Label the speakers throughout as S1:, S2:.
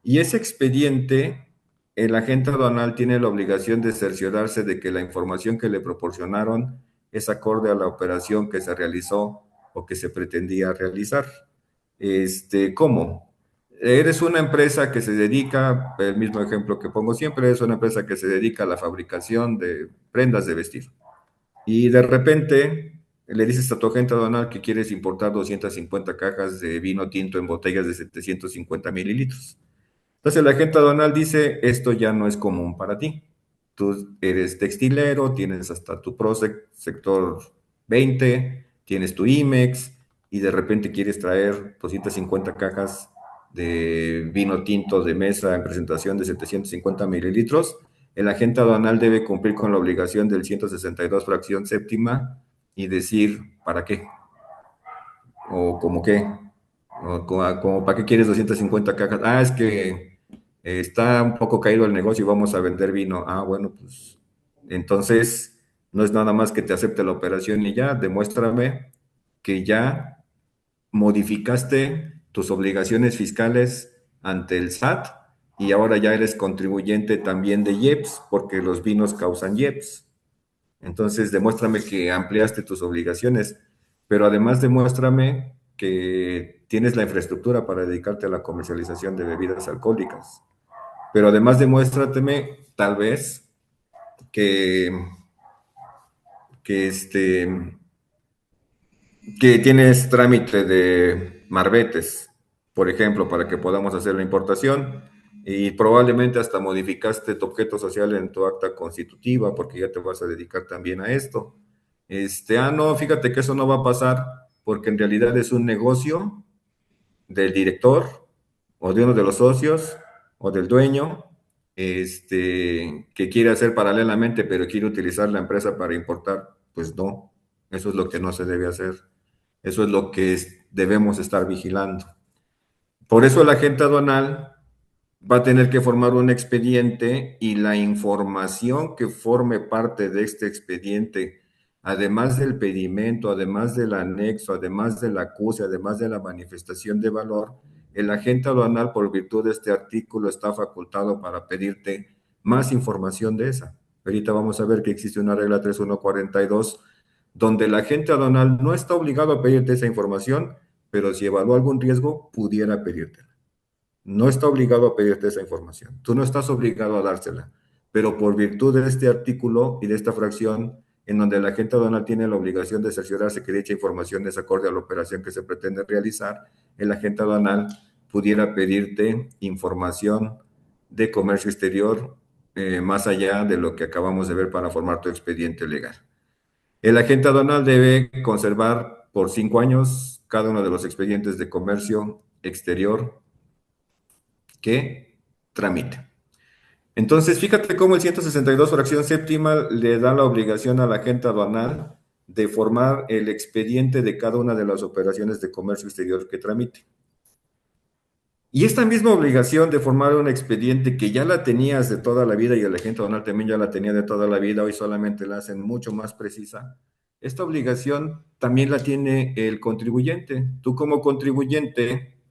S1: Y ese expediente, el agente aduanal tiene la obligación de cerciorarse de que la información que le proporcionaron es acorde a la operación que se realizó o que se pretendía realizar. ¿Cómo? Eres una empresa que se dedica, el mismo ejemplo que pongo siempre, es una empresa que se dedica a la fabricación de prendas de vestir. Y de repente le dices a tu agente aduanal que quieres importar 250 cajas de vino tinto en botellas de 750 mililitros. Entonces el agente aduanal dice, esto ya no es común para ti. Tú eres textilero, tienes hasta tu PROSEC sector 20, tienes tu IMEX y de repente quieres traer 250 cajas de vino tinto de mesa en presentación de 750 mililitros. El agente aduanal debe cumplir con la obligación del 162 fracción séptima y decir, ¿para qué? O como qué, o como, ¿para qué quieres 250 cajas? Ah, es que está un poco caído el negocio y vamos a vender vino. Ah, bueno, pues entonces no es nada más que te acepte la operación y ya, demuéstrame que ya modificaste tus obligaciones fiscales ante el SAT y ahora ya eres contribuyente también de IEPS porque los vinos causan IEPS. Entonces, demuéstrame que ampliaste tus obligaciones, pero además demuéstrame que tienes la infraestructura para dedicarte a la comercialización de bebidas alcohólicas. Pero además demuéstrateme, tal vez, que, que, que tienes trámite de marbetes, por ejemplo, para que podamos hacer la importación y probablemente hasta modificaste tu objeto social en tu acta constitutiva porque ya te vas a dedicar también a esto. No, fíjate que eso no va a pasar porque en realidad es un negocio del director o de uno de los socios o del dueño, que quiere hacer paralelamente, pero quiere utilizar la empresa para importar. Pues no, eso es lo que no se debe hacer. Eso es lo que debemos estar vigilando. Por eso el agente aduanal va a tener que formar un expediente y la información que forme parte de este expediente, además del pedimento, además del anexo, además del acuse, además de la manifestación de valor, el agente aduanal, por virtud de este artículo, está facultado para pedirte más información de esa. Ahorita vamos a ver que existe una regla 3142 donde el agente aduanal no está obligado a pedirte esa información, pero si evalúa algún riesgo, pudiera pedirte. No está obligado a pedirte esa información. Tú no estás obligado a dársela, pero por virtud de este artículo y de esta fracción, en donde la agente aduanal tiene la obligación de cerciorarse que dicha información es acorde a la operación que se pretende realizar, el agente aduanal pudiera pedirte información de comercio exterior más allá de lo que acabamos de ver para formar tu expediente legal. El agente aduanal debe conservar por 5 años cada uno de los expedientes de comercio exterior que tramite. Entonces, fíjate cómo el 162 fracción séptima le da la obligación a la agente aduanal de formar el expediente de cada una de las operaciones de comercio exterior que tramite. Y esta misma obligación de formar un expediente que ya la tenías de toda la vida y el agente aduanal también ya la tenía de toda la vida, hoy solamente la hacen mucho más precisa. Esta obligación también la tiene el contribuyente. Tú como contribuyente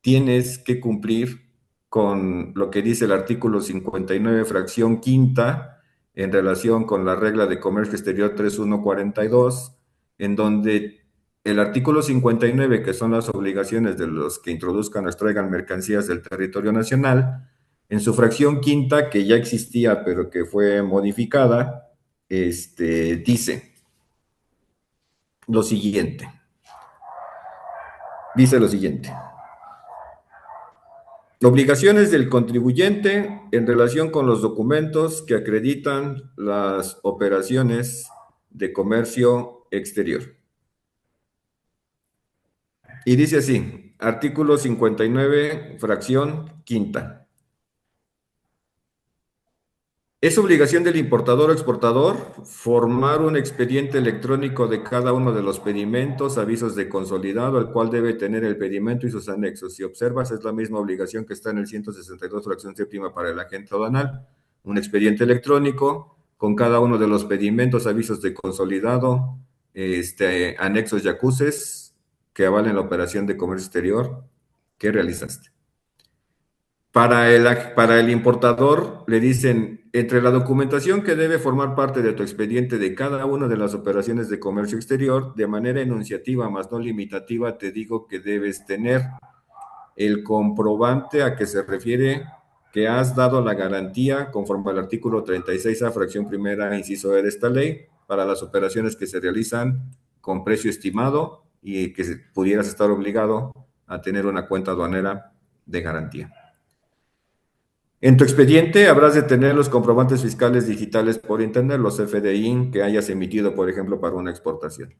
S1: tienes que cumplir con lo que dice el artículo 59, fracción quinta, en relación con la regla de comercio exterior 3142, en donde el artículo 59, que son las obligaciones de los que introduzcan o extraigan mercancías del territorio nacional, en su fracción quinta, que ya existía pero que fue modificada, dice lo siguiente. Dice lo siguiente. Obligaciones del contribuyente en relación con los documentos que acreditan las operaciones de comercio exterior. Y dice así, artículo 59, fracción quinta. Es obligación del importador o exportador formar un expediente electrónico de cada uno de los pedimentos, avisos de consolidado, el cual debe tener el pedimento y sus anexos. Si observas, es la misma obligación que está en el 162, fracción séptima para el agente aduanal. Un expediente electrónico con cada uno de los pedimentos, avisos de consolidado, anexos y acuses que avalen la operación de comercio exterior que realizaste. Para el importador le dicen, entre la documentación que debe formar parte de tu expediente de cada una de las operaciones de comercio exterior, de manera enunciativa más no limitativa, te digo que debes tener el comprobante a que se refiere que has dado la garantía conforme al artículo 36A, fracción primera, inciso E de esta ley, para las operaciones que se realizan con precio estimado y que pudieras estar obligado a tener una cuenta aduanera de garantía. En tu expediente habrás de tener los comprobantes fiscales digitales por Internet, los FDI que hayas emitido, por ejemplo, para una exportación.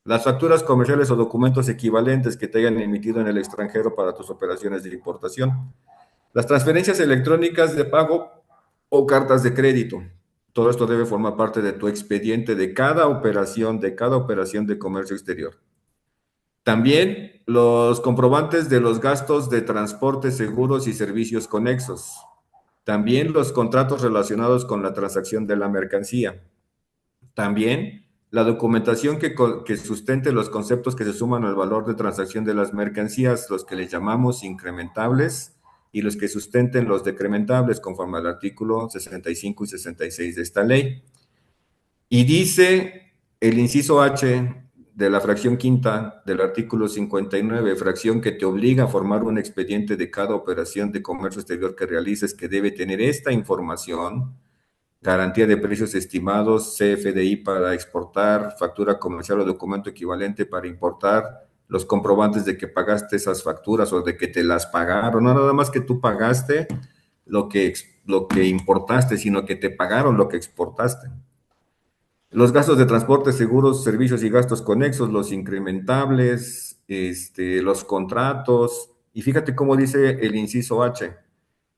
S1: Las facturas comerciales o documentos equivalentes que te hayan emitido en el extranjero para tus operaciones de importación. Las transferencias electrónicas de pago o cartas de crédito. Todo esto debe formar parte de tu expediente de cada operación de comercio exterior. También los comprobantes de los gastos de transporte, seguros y servicios conexos. También los contratos relacionados con la transacción de la mercancía. También la documentación que sustente los conceptos que se suman al valor de transacción de las mercancías, los que les llamamos incrementables, y los que sustenten los decrementables, conforme al artículo 65 y 66 de esta ley. Y dice el inciso H de la fracción quinta del artículo 59, fracción que te obliga a formar un expediente de cada operación de comercio exterior que realices, que debe tener esta información: garantía de precios estimados, CFDI para exportar, factura comercial o documento equivalente para importar, los comprobantes de que pagaste esas facturas o de que te las pagaron, no nada más que tú pagaste lo que importaste, sino que te pagaron lo que exportaste. Los gastos de transporte, seguros, servicios y gastos conexos, los incrementables, los contratos, y fíjate cómo dice el inciso H: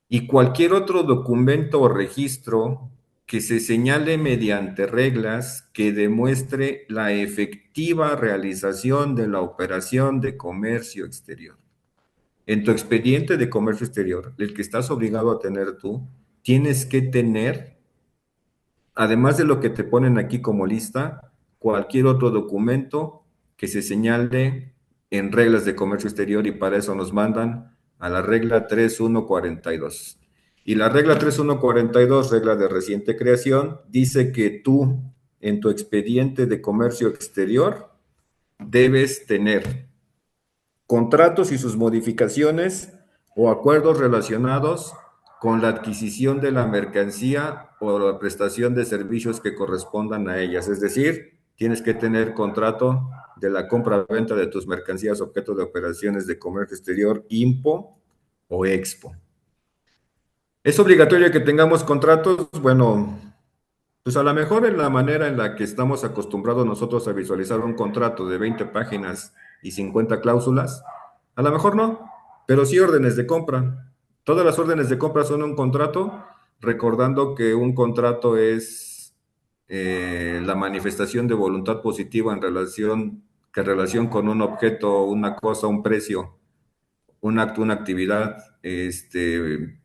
S1: y cualquier otro documento o registro que se señale mediante reglas que demuestre la efectiva realización de la operación de comercio exterior. En tu expediente de comercio exterior, el que estás obligado a tener tú, tienes que tener, además de lo que te ponen aquí como lista, cualquier otro documento que se señale en reglas de comercio exterior, y para eso nos mandan a la regla 3142. Y la regla 3142, regla de reciente creación, dice que tú en tu expediente de comercio exterior debes tener contratos y sus modificaciones o acuerdos relacionados con la adquisición de la mercancía o la prestación de servicios que correspondan a ellas. Es decir, tienes que tener contrato de la compra-venta de tus mercancías objeto de operaciones de comercio exterior, IMPO o EXPO. ¿Es obligatorio que tengamos contratos? Bueno, pues a lo mejor en la manera en la que estamos acostumbrados nosotros a visualizar un contrato de 20 páginas y 50 cláusulas, a lo mejor no, pero sí órdenes de compra. Todas las órdenes de compra son un contrato, recordando que un contrato es la manifestación de voluntad positiva en relación con un objeto, una cosa, un precio, un acto, una actividad,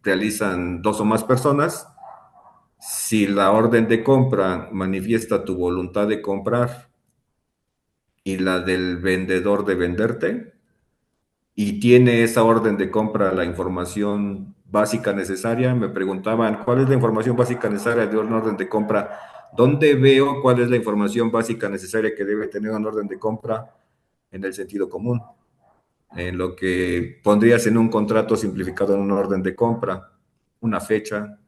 S1: realizan dos o más personas. Si la orden de compra manifiesta tu voluntad de comprar y la del vendedor de venderte, y tiene esa orden de compra la información básica necesaria, me preguntaban, ¿cuál es la información básica necesaria de una orden de compra? ¿Dónde veo cuál es la información básica necesaria que debe tener una orden de compra? En el sentido común, en lo que pondrías en un contrato simplificado en una orden de compra: una fecha,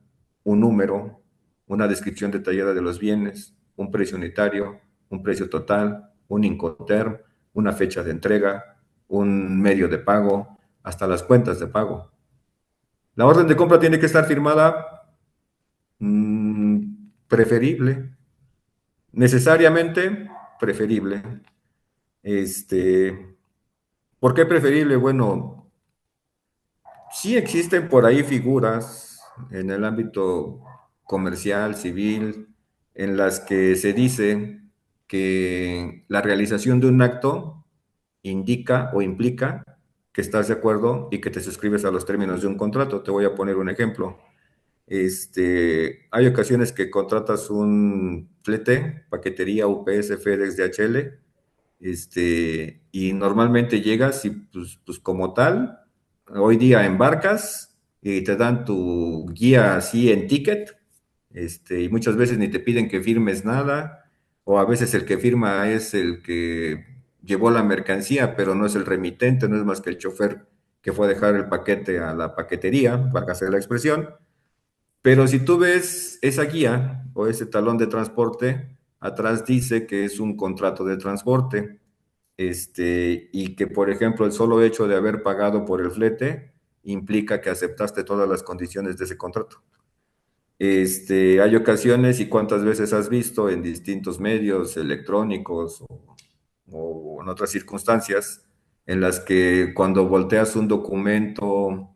S1: un número, una descripción detallada de los bienes, un precio unitario, un precio total, un Incoterm, una fecha de entrega, un medio de pago, hasta las cuentas de pago. La orden de compra tiene que estar firmada, preferible, necesariamente preferible. ¿Por qué preferible? Bueno, sí existen por ahí figuras en el ámbito comercial, civil, en las que se dice que la realización de un acto indica o implica que estás de acuerdo y que te suscribes a los términos de un contrato. Te voy a poner un ejemplo. Hay ocasiones que contratas un flete, paquetería, UPS, FedEx, DHL, y normalmente llegas y pues como tal, hoy día embarcas y te dan tu guía así en ticket, y muchas veces ni te piden que firmes nada, o a veces el que firma es el que llevó la mercancía, pero no es el remitente, no es más que el chofer que fue a dejar el paquete a la paquetería, para hacer la expresión. Pero si tú ves esa guía o ese talón de transporte, atrás dice que es un contrato de transporte, y que, por ejemplo, el solo hecho de haber pagado por el flete implica que aceptaste todas las condiciones de ese contrato. Hay ocasiones y cuántas veces has visto en distintos medios electrónicos o en otras circunstancias en las que cuando volteas un documento,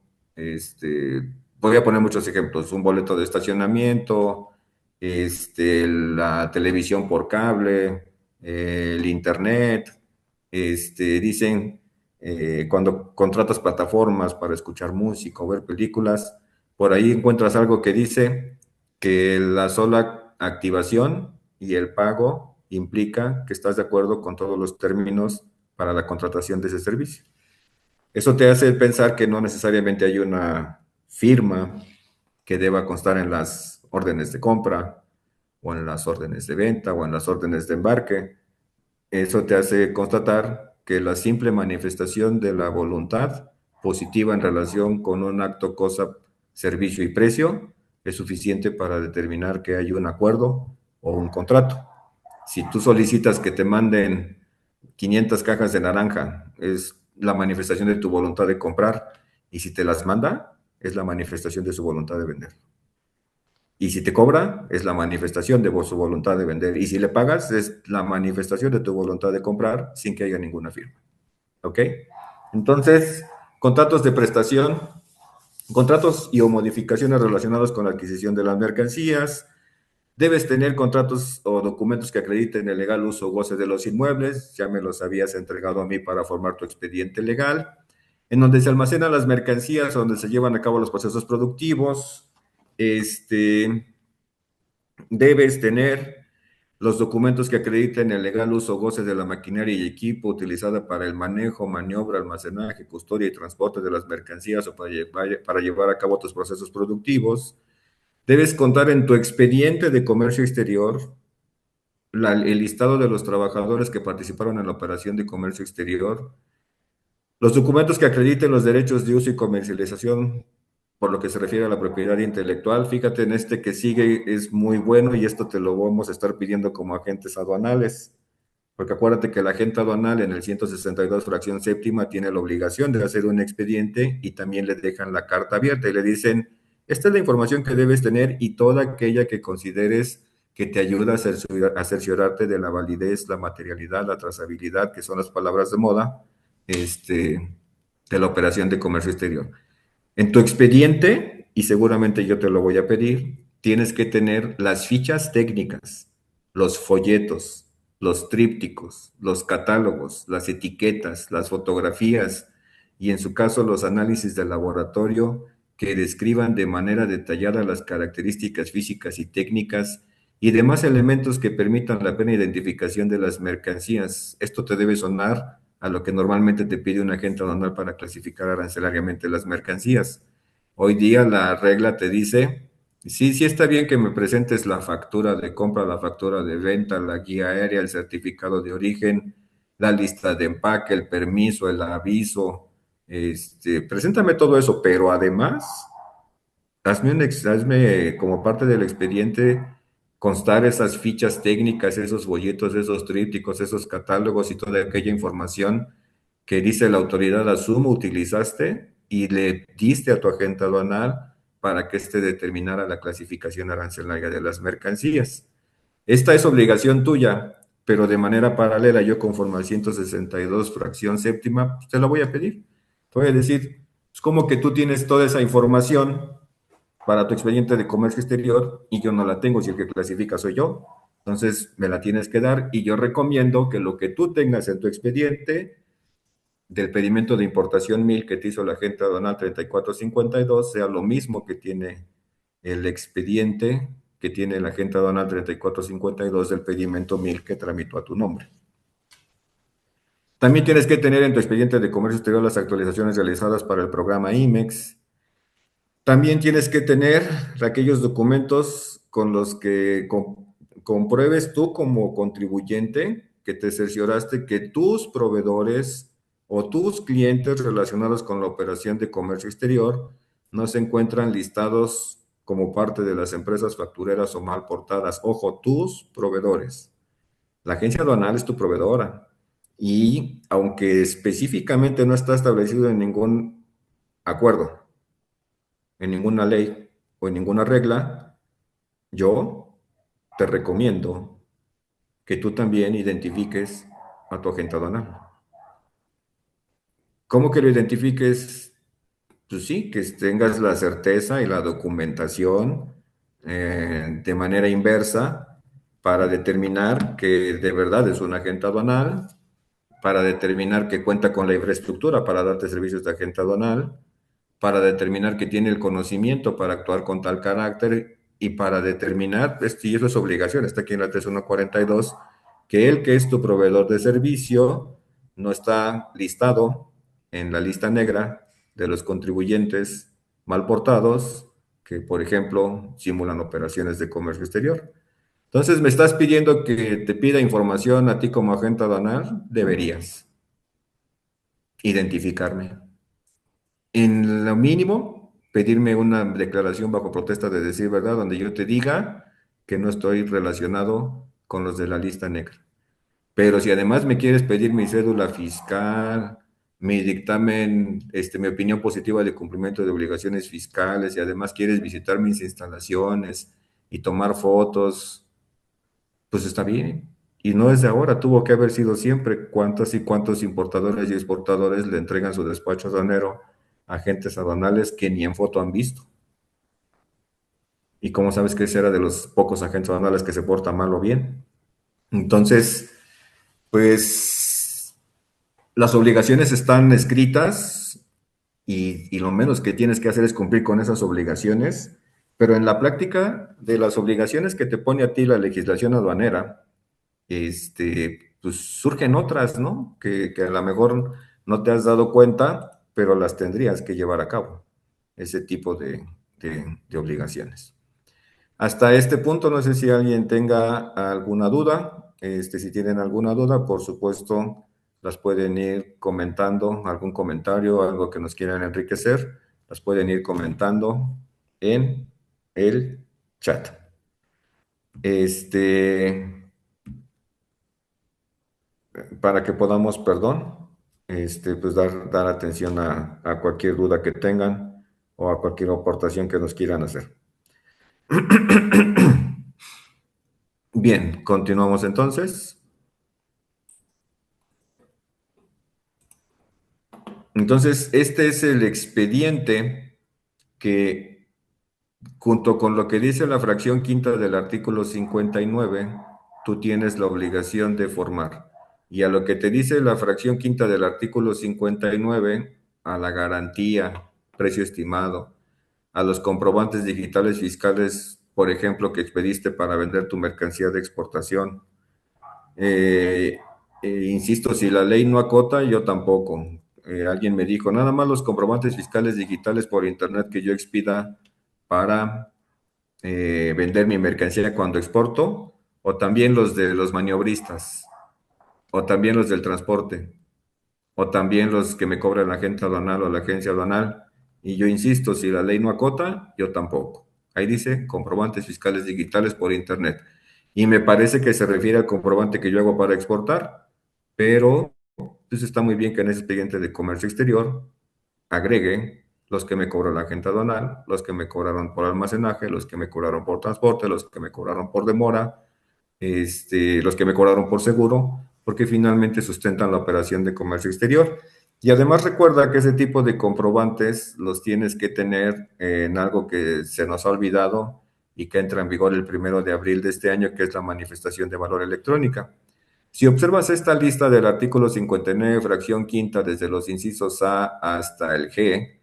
S1: voy a poner muchos ejemplos, un boleto de estacionamiento, la televisión por cable, el internet, dicen, cuando contratas plataformas para escuchar música o ver películas, por ahí encuentras algo que dice que la sola activación y el pago implica que estás de acuerdo con todos los términos para la contratación de ese servicio. Eso te hace pensar que no necesariamente hay una firma que deba constar en las órdenes de compra o en las órdenes de venta o en las órdenes de embarque. Eso te hace constatar que la simple manifestación de la voluntad positiva en relación con un acto, cosa, servicio y precio es suficiente para determinar que hay un acuerdo o un contrato. Si tú solicitas que te manden 500 cajas de naranja, es la manifestación de tu voluntad de comprar, y si te las manda, es la manifestación de su voluntad de vender. Y si te cobra, es la manifestación de su voluntad de vender. Y si le pagas, es la manifestación de tu voluntad de comprar sin que haya ninguna firma. ¿Ok? Entonces, contratos de prestación, contratos y o modificaciones relacionados con la adquisición de las mercancías. Debes tener contratos o documentos que acrediten el legal uso o goce de los inmuebles. Ya me los habías entregado a mí para formar tu expediente legal, en donde se almacenan las mercancías, donde se llevan a cabo los procesos productivos. Debes tener los documentos que acrediten el legal uso o goce de la maquinaria y equipo utilizada para el manejo, maniobra, almacenaje, custodia y transporte de las mercancías o para llevar a cabo tus procesos productivos. Debes contar en tu expediente de comercio exterior el listado de los trabajadores que participaron en la operación de comercio exterior, los documentos que acrediten los derechos de uso y comercialización por lo que se refiere a la propiedad intelectual. Fíjate, en este que sigue es muy bueno, y esto te lo vamos a estar pidiendo como agentes aduanales, porque acuérdate que el agente aduanal en el 162 fracción séptima tiene la obligación de hacer un expediente, y también le dejan la carta abierta y le dicen, esta es la información que debes tener y toda aquella que consideres que te ayuda a cerciorarte de la validez, la materialidad, la trazabilidad, que son las palabras de moda, de la operación de comercio exterior. En tu expediente, y seguramente yo te lo voy a pedir, tienes que tener las fichas técnicas, los folletos, los trípticos, los catálogos, las etiquetas, las fotografías y, en su caso, los análisis de laboratorio que describan de manera detallada las características físicas y técnicas y demás elementos que permitan la plena identificación de las mercancías. Esto te debe sonar a lo que normalmente te pide un agente aduanal para clasificar arancelariamente las mercancías. Hoy día la regla te dice, sí, sí está bien que me presentes la factura de compra, la factura de venta, la guía aérea, el certificado de origen, la lista de empaque, el permiso, el aviso, preséntame todo eso, pero además hazme como parte del expediente constar esas fichas técnicas, esos folletos, esos trípticos, esos catálogos y toda aquella información que dice la autoridad, asumo, utilizaste y le diste a tu agente aduanal para que éste determinara la clasificación arancelaria de las mercancías. Esta es obligación tuya, pero de manera paralela, yo conforme al 162 fracción séptima, pues te la voy a pedir. Te voy a decir, es como que tú tienes toda esa información para tu expediente de comercio exterior y yo no la tengo, si el que clasifica soy yo. Entonces me la tienes que dar, y yo recomiendo que lo que tú tengas en tu expediente del pedimento de importación 1000 que te hizo la agente aduanal 3452 sea lo mismo que tiene el expediente que tiene la agente aduanal 3452 del pedimento 1000 que tramitó a tu nombre. También tienes que tener en tu expediente de comercio exterior las actualizaciones realizadas para el programa IMEX, También tienes que tener aquellos documentos con los que compruebes tú como contribuyente que te cercioraste que tus proveedores o tus clientes relacionados con la operación de comercio exterior no se encuentran listados como parte de las empresas factureras o mal portadas. Ojo, tus proveedores. La agencia aduanal es tu proveedora y aunque específicamente no está establecido en ningún acuerdo, en ninguna ley o en ninguna regla, yo te recomiendo que tú también identifiques a tu agente aduanal. ¿Cómo que lo identifiques? Pues sí, que tengas la certeza y la documentación de manera inversa para determinar que de verdad es un agente aduanal, para determinar que cuenta con la infraestructura para darte servicios de agente aduanal, para determinar que tiene el conocimiento para actuar con tal carácter y para determinar, y eso es obligación, está aquí en la 3142, que el que es tu proveedor de servicio no está listado en la lista negra de los contribuyentes mal portados que, por ejemplo, simulan operaciones de comercio exterior. Entonces, ¿me estás pidiendo que te pida información a ti como agente aduanal? Deberías identificarme. En lo mínimo, pedirme una declaración bajo protesta de decir verdad, donde yo te diga que no estoy relacionado con los de la lista negra. Pero si además me quieres pedir mi cédula fiscal, mi dictamen, mi opinión positiva de cumplimiento de obligaciones fiscales, y además quieres visitar mis instalaciones y tomar fotos, pues está bien. Y no es de ahora, tuvo que haber sido siempre. ¿Cuántos y cuántos importadores y exportadores le entregan su despacho aduanero a agentes aduanales que ni en foto han visto? ¿Y cómo sabes que ese era de los pocos agentes aduanales que se porta mal o bien? Entonces, pues las obligaciones están escritas y lo menos que tienes que hacer es cumplir con esas obligaciones, pero en la práctica de las obligaciones que te pone a ti la legislación aduanera, pues surgen otras, ¿no? Que a lo mejor no te has dado cuenta, pero las tendrías que llevar a cabo, ese tipo de obligaciones. Hasta este punto, no sé si alguien tenga alguna duda. Si tienen alguna duda, por supuesto, las pueden ir comentando, algún comentario, algo que nos quieran enriquecer, las pueden ir comentando en el chat. Para que podamos, perdón, pues dar atención a cualquier duda que tengan o a cualquier aportación que nos quieran hacer. Bien, continuamos entonces. Entonces, este es el expediente que, junto con lo que dice la fracción quinta del artículo 59, tú tienes la obligación de formar. Y a lo que te dice la fracción quinta del artículo 59, a la garantía, precio estimado, a los comprobantes digitales fiscales, por ejemplo, que expediste para vender tu mercancía de exportación. Eh, Insisto, si la ley no acota, yo tampoco. Alguien me dijo, nada más los comprobantes fiscales digitales por internet que yo expida para vender mi mercancía cuando exporto, o también los de los maniobristas, o también los del transporte, o también los que me cobra la agente aduanal o la agencia aduanal. Y yo insisto, si la ley no acota, yo tampoco. Ahí dice comprobantes fiscales digitales por internet. Y me parece que se refiere al comprobante que yo hago para exportar, pero pues está muy bien que en ese expediente de comercio exterior agregue los que me cobró la agente aduanal, los que me cobraron por almacenaje, los que me cobraron por transporte, los que me cobraron por demora, los que me cobraron por seguro, porque finalmente sustentan la operación de comercio exterior. Y además recuerda que ese tipo de comprobantes los tienes que tener en algo que se nos ha olvidado y que entra en vigor el 1 de abril de este año, que es la manifestación de valor electrónica. Si observas esta lista del artículo 59, fracción quinta, desde los incisos A hasta el G,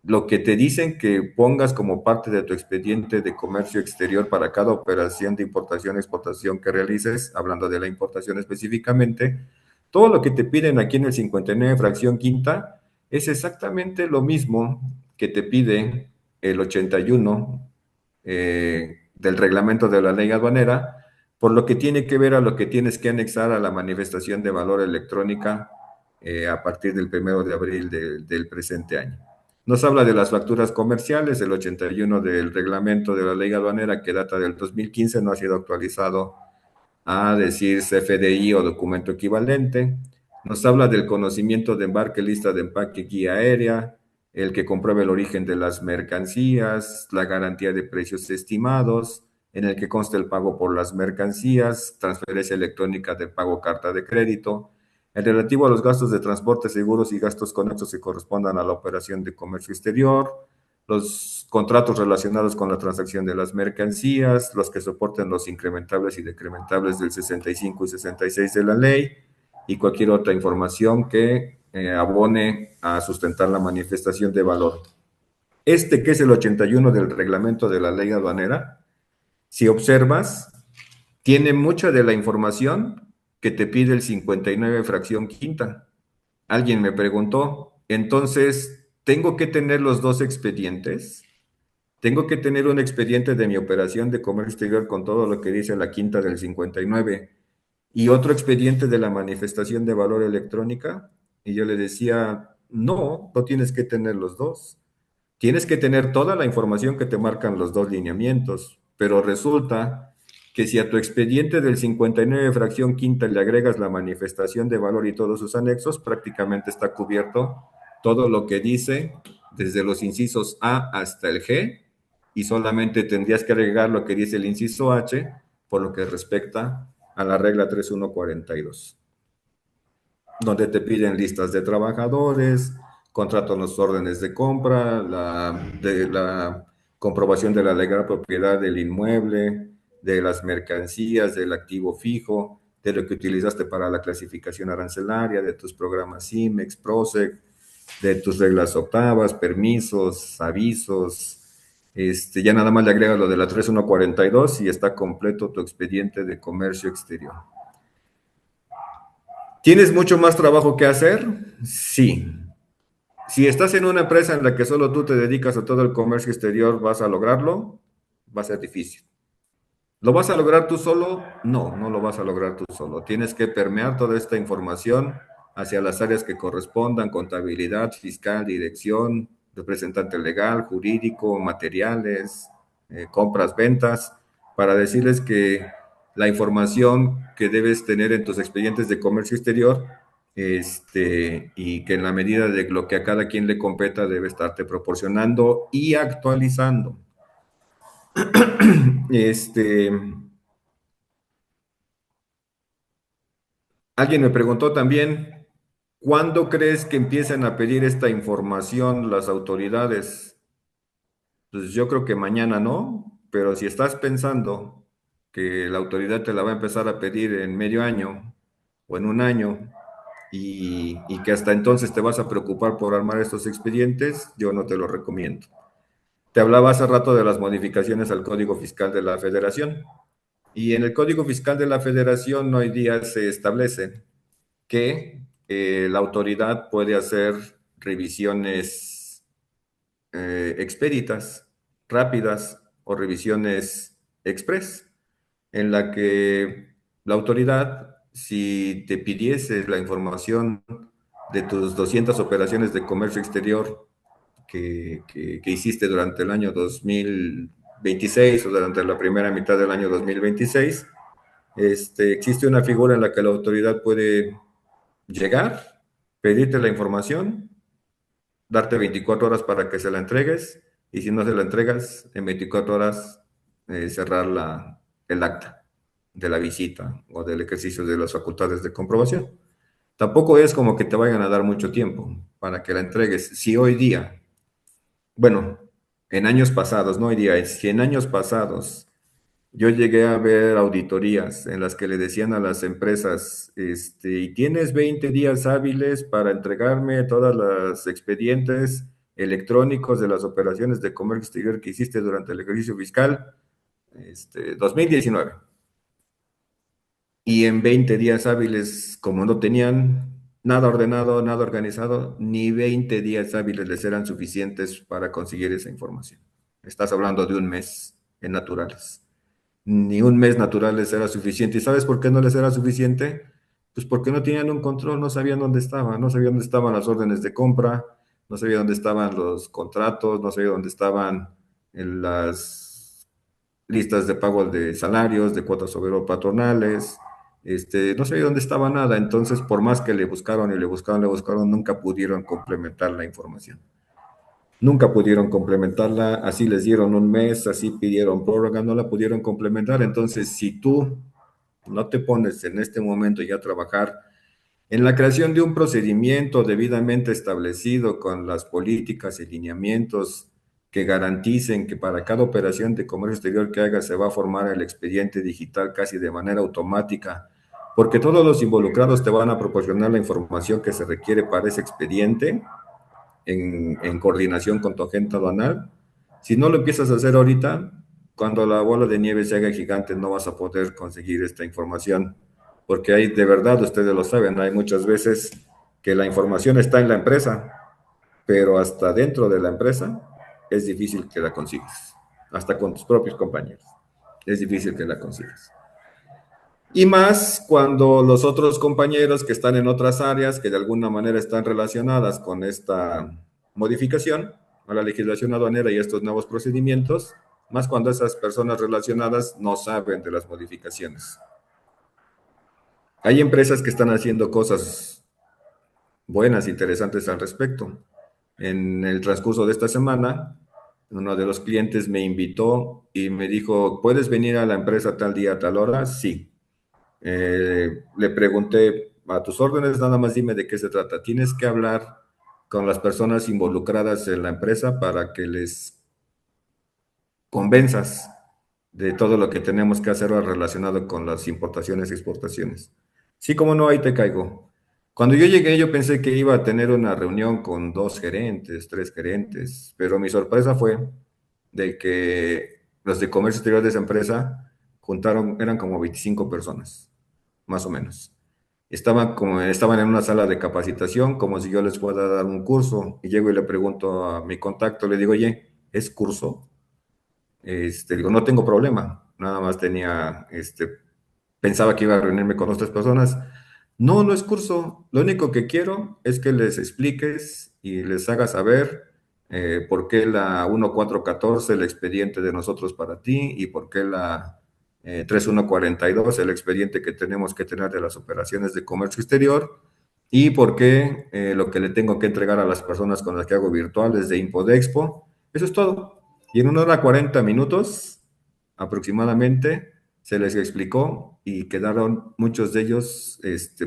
S1: lo que te dicen que pongas como parte de tu expediente de comercio exterior para cada operación de importación, exportación que realices, hablando de la importación específicamente, todo lo que te piden aquí en el 59, fracción quinta, es exactamente lo mismo que te pide el 81 del reglamento de la ley aduanera, por lo que tiene que ver a lo que tienes que anexar a la manifestación de valor electrónica a partir del 1 de abril del presente año. Nos habla de las facturas comerciales, el 81 del reglamento de la ley aduanera que data del 2015 no ha sido actualizado a decir CFDI o documento equivalente. Nos habla del conocimiento de embarque, lista de empaque, guía aérea, el que compruebe el origen de las mercancías, la garantía de precios estimados, en el que consta el pago por las mercancías, transferencia electrónica de pago carta de crédito, el relativo a los gastos de transporte, seguros y gastos conexos que correspondan a la operación de comercio exterior, los contratos relacionados con la transacción de las mercancías, los que soporten los incrementables y decrementables del 65 y 66 de la ley, y cualquier otra información que abone a sustentar la manifestación de valor. Este, que es el 81 del reglamento de la ley aduanera, si observas, tiene mucha de la información que te pide el 59 fracción quinta. Alguien me preguntó, entonces, ¿tengo que tener los dos expedientes? Tengo que tener un expediente de mi operación de comercio exterior con todo lo que dice la quinta del 59 y otro expediente de la manifestación de valor electrónica. Y yo le decía, no, no tienes que tener los dos. Tienes que tener toda la información que te marcan los dos lineamientos, pero resulta que si a tu expediente del 59 fracción quinta le agregas la manifestación de valor y todos sus anexos, prácticamente está cubierto todo lo que dice desde los incisos A hasta el G, y solamente tendrías que agregar lo que dice el inciso H por lo que respecta a la regla 3142, donde te piden listas de trabajadores, contratos, los órdenes de compra, la comprobación de la legal propiedad del inmueble, de las mercancías, del activo fijo, de lo que utilizaste para la clasificación arancelaria, de tus programas IMEX, PROSEC, de tus reglas octavas, permisos, avisos. Ya nada más le agregas lo de la 3142 y está completo tu expediente de comercio exterior. ¿Tienes mucho más trabajo que hacer? Sí. Si estás en una empresa en la que solo tú te dedicas a todo el comercio exterior, ¿vas a lograrlo? Va a ser difícil. ¿Lo vas a lograr tú solo? No, no lo vas a lograr tú solo. Tienes que permear toda esta información hacia las áreas que correspondan: contabilidad, fiscal, dirección, representante legal, jurídico, materiales, compras, ventas, para decirles que la información que debes tener en tus expedientes de comercio exterior, y que en la medida de lo que a cada quien le competa debe estarte proporcionando y actualizando. Alguien me preguntó también, ¿cuándo crees que empiecen a pedir esta información las autoridades? Pues yo creo que mañana no, pero si estás pensando que la autoridad te la va a empezar a pedir en medio año o en un año y que hasta entonces te vas a preocupar por armar estos expedientes, yo no te lo recomiendo. Te hablaba hace rato de las modificaciones al Código Fiscal de la Federación, y en el Código Fiscal de la Federación hoy día se establece que la autoridad puede hacer revisiones expeditas, rápidas, o revisiones express, en la que la autoridad, si te pidiese la información de tus 200 operaciones de comercio exterior que hiciste durante el año 2026 o durante la primera mitad del año 2026, existe una figura en la que la autoridad puede llegar, pedirte la información, darte 24 horas para que se la entregues, y si no se la entregas, en 24 horas cerrar el acta de la visita o del ejercicio de las facultades de comprobación. Tampoco es como que te vayan a dar mucho tiempo para que la entregues. Si hoy día, bueno, en años pasados, no hoy día, si en años pasados yo llegué a ver auditorías en las que le decían a las empresas, y tienes 20 días hábiles para entregarme todas las expedientes electrónicos de las operaciones de comercio exterior que hiciste durante el ejercicio fiscal 2019. Y en 20 días hábiles, como no tenían nada ordenado, nada organizado, ni 20 días hábiles les eran suficientes para conseguir esa información. Estás hablando de un mes en naturales. Ni un mes naturales era suficiente. ¿Y sabes por qué no les era suficiente? Pues porque no tenían un control, no sabían dónde estaban, no sabían dónde estaban las órdenes de compra, no sabían dónde estaban los contratos, no sabían dónde estaban las listas de pago de salarios, de cuotas obrero patronales, no sabía dónde estaba nada. Entonces, por más que le buscaron y le buscaron, nunca pudieron complementar la información. Nunca pudieron complementarla, así les dieron un mes, así pidieron prórroga, no la pudieron complementar. Entonces, si tú no te pones en este momento ya a trabajar en la creación de un procedimiento debidamente establecido con las políticas y lineamientos que garanticen que para cada operación de comercio exterior que haga se va a formar el expediente digital casi de manera automática, porque todos los involucrados te van a proporcionar la información que se requiere para ese expediente en coordinación con tu agente aduanal. Si no lo empiezas a hacer ahorita, cuando la bola de nieve se haga gigante, no vas a poder conseguir esta información, porque hay, de verdad, ustedes lo saben, hay muchas veces que la información está en la empresa, pero hasta dentro de la empresa es difícil que la consigas, hasta con tus propios compañeros. Es difícil que la consigas. Y más cuando los otros compañeros que están en otras áreas, que de alguna manera están relacionadas con esta modificación a la legislación aduanera y estos nuevos procedimientos, más cuando esas personas relacionadas no saben de las modificaciones. Hay empresas que están haciendo cosas buenas, interesantes al respecto. En el transcurso de esta semana, uno de los clientes me invitó y me dijo, ¿puedes venir a la empresa tal día, tal hora? Sí. Le pregunté, a tus órdenes, nada más dime de qué se trata. Tienes que hablar con las personas involucradas en la empresa para que les convenzas de todo lo que tenemos que hacer relacionado con las importaciones y exportaciones. Sí, como no, ahí te caigo. Cuando yo llegué, yo pensé que iba a tener una reunión con 2 gerentes, 3 gerentes, pero mi sorpresa fue de que los de comercio exterior de esa empresa juntaron, eran como 25 personas, más o menos. Estaban en una sala de capacitación, como si yo les fuera a dar un curso, y llego y le pregunto a mi contacto, le digo, oye, ¿es curso? Digo, no tengo problema, nada más pensaba que iba a reunirme con otras personas. No, no es curso, lo único que quiero es que les expliques y les hagas saber por qué la 1414, el expediente de nosotros para ti, y por qué la 3142, el expediente que tenemos que tener de las operaciones de comercio exterior, y por qué lo que le tengo que entregar a las personas con las que hago virtuales de Impodexpo. Eso es todo. Y en 1 hora 40 minutos aproximadamente se les explicó y quedaron muchos de ellos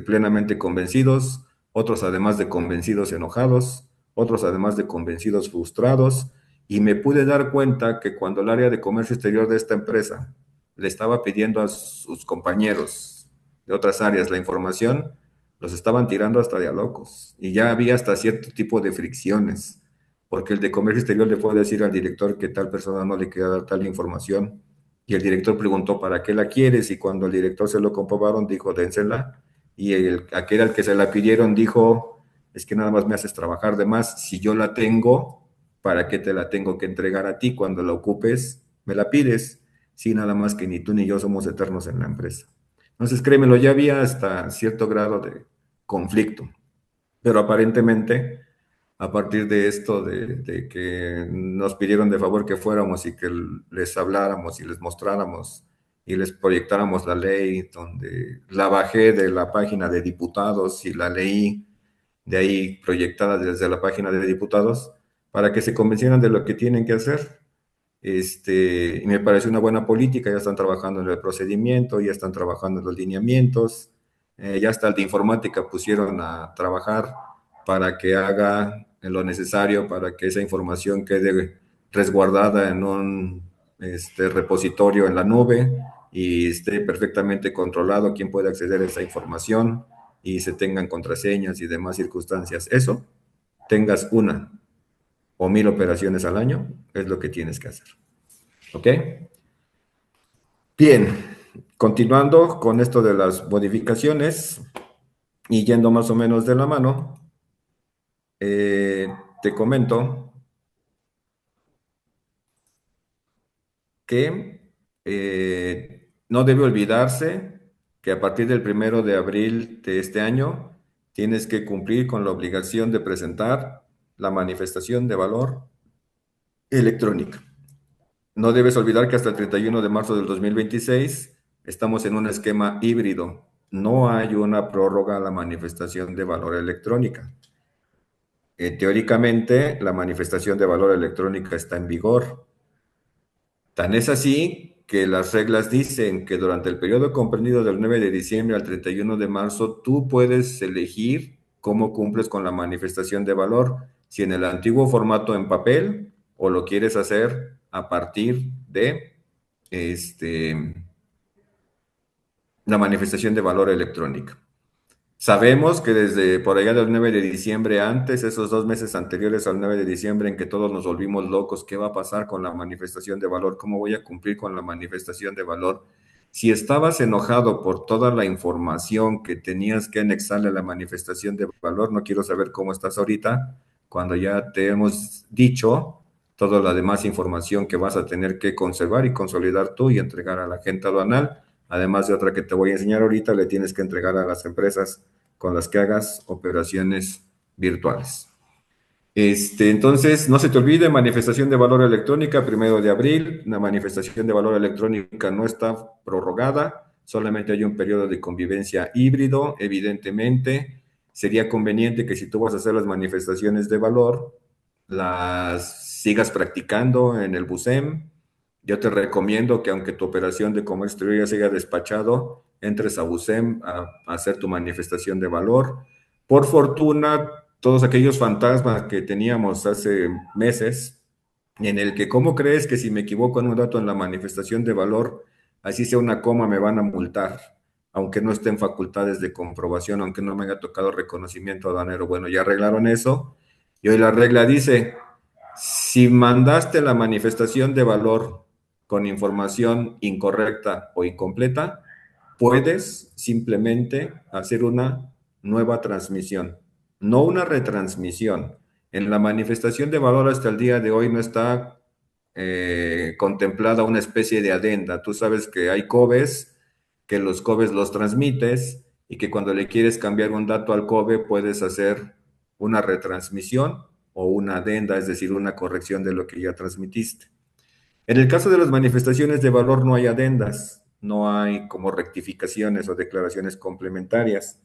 S1: plenamente convencidos, otros además de convencidos enojados, otros además de convencidos frustrados, y me pude dar cuenta que cuando el área de comercio exterior de esta empresa le estaba pidiendo a sus compañeros de otras áreas la información, los estaban tirando hasta de a locos, y ya había hasta cierto tipo de fricciones, porque el de comercio exterior le fue a decir al director que tal persona no le quería dar tal información, y el director preguntó, ¿para qué la quieres? Y cuando el director se lo comprobaron, dijo, dénsela. Y aquel al que se la pidieron dijo, es que nada más me haces trabajar de más. Si yo la tengo, ¿para qué te la tengo que entregar a ti? Cuando la ocupes, me la pides. Sí, nada más que ni tú ni yo somos eternos en la empresa. Entonces, créemelo, ya había hasta cierto grado de conflicto. Pero aparentemente, a partir de esto, de que nos pidieron de favor que fuéramos y que les habláramos y les mostráramos y les proyectáramos la ley, donde la bajé de la página de diputados y la leí de ahí proyectada desde la página de diputados, para que se convencieran de lo que tienen que hacer. Y me parece una buena política, ya están trabajando en el procedimiento, ya están trabajando en los lineamientos, ya hasta el de informática pusieron a trabajar para que haga lo necesario para que esa información quede resguardada en un repositorio en la nube y esté perfectamente controlado quién puede acceder a esa información y se tengan contraseñas y demás circunstancias. Eso, tengas 1 o 1000 operaciones al año, es lo que tienes que hacer. ¿Ok? Bien, continuando con esto de las modificaciones y yendo más o menos de la mano, te comento que no debe olvidarse que a partir del 1 de abril de este año tienes que cumplir con la obligación de presentar la manifestación de valor electrónica. No debes olvidar que hasta el 31 de marzo del 2026 estamos en un esquema híbrido. No hay una prórroga a la manifestación de valor electrónica. Teóricamente, la manifestación de valor electrónica está en vigor. Tan es así que las reglas dicen que durante el periodo comprendido del 9 de diciembre al 31 de marzo, tú puedes elegir cómo cumples con la manifestación de valor, si en el antiguo formato en papel o lo quieres hacer a partir de la manifestación de valor electrónica. Sabemos que desde por allá del 9 de diciembre antes, esos 2 meses anteriores al 9 de diciembre en que todos nos volvimos locos, ¿qué va a pasar con la manifestación de valor? ¿Cómo voy a cumplir con la manifestación de valor? Si estabas enojado por toda la información que tenías que anexarle a la manifestación de valor, no quiero saber cómo estás ahorita, cuando ya te hemos dicho toda la demás información que vas a tener que conservar y consolidar tú y entregar a la gente aduanal. Además de otra que te voy a enseñar ahorita, le tienes que entregar a las empresas con las que hagas operaciones virtuales. Entonces, no se te olvide, manifestación de valor electrónica, 1 de abril. La manifestación de valor electrónica no está prorrogada, solamente hay un periodo de convivencia híbrido. Evidentemente, sería conveniente que si tú vas a hacer las manifestaciones de valor, las sigas practicando en el BUSEM. Yo te recomiendo que aunque tu operación de comercio exterior ya se haya despachado, entres a BUSEM a hacer tu manifestación de valor. Por fortuna, todos aquellos fantasmas que teníamos hace meses, en el que, ¿cómo crees que si me equivoco en un dato en la manifestación de valor, así sea una coma, me van a multar? Aunque no esté en facultades de comprobación, aunque no me haya tocado reconocimiento aduanero. Bueno, ya arreglaron eso. Y hoy la regla dice, si mandaste la manifestación de valor con información incorrecta o incompleta, puedes simplemente hacer una nueva transmisión, no una retransmisión. En la manifestación de valor hasta el día de hoy no está contemplada una especie de adenda. Tú sabes que hay COBES, que los COBES los transmites y que cuando le quieres cambiar un dato al COBE puedes hacer una retransmisión o una adenda, es decir, una corrección de lo que ya transmitiste. En el caso de las manifestaciones de valor no hay adendas, no hay como rectificaciones o declaraciones complementarias,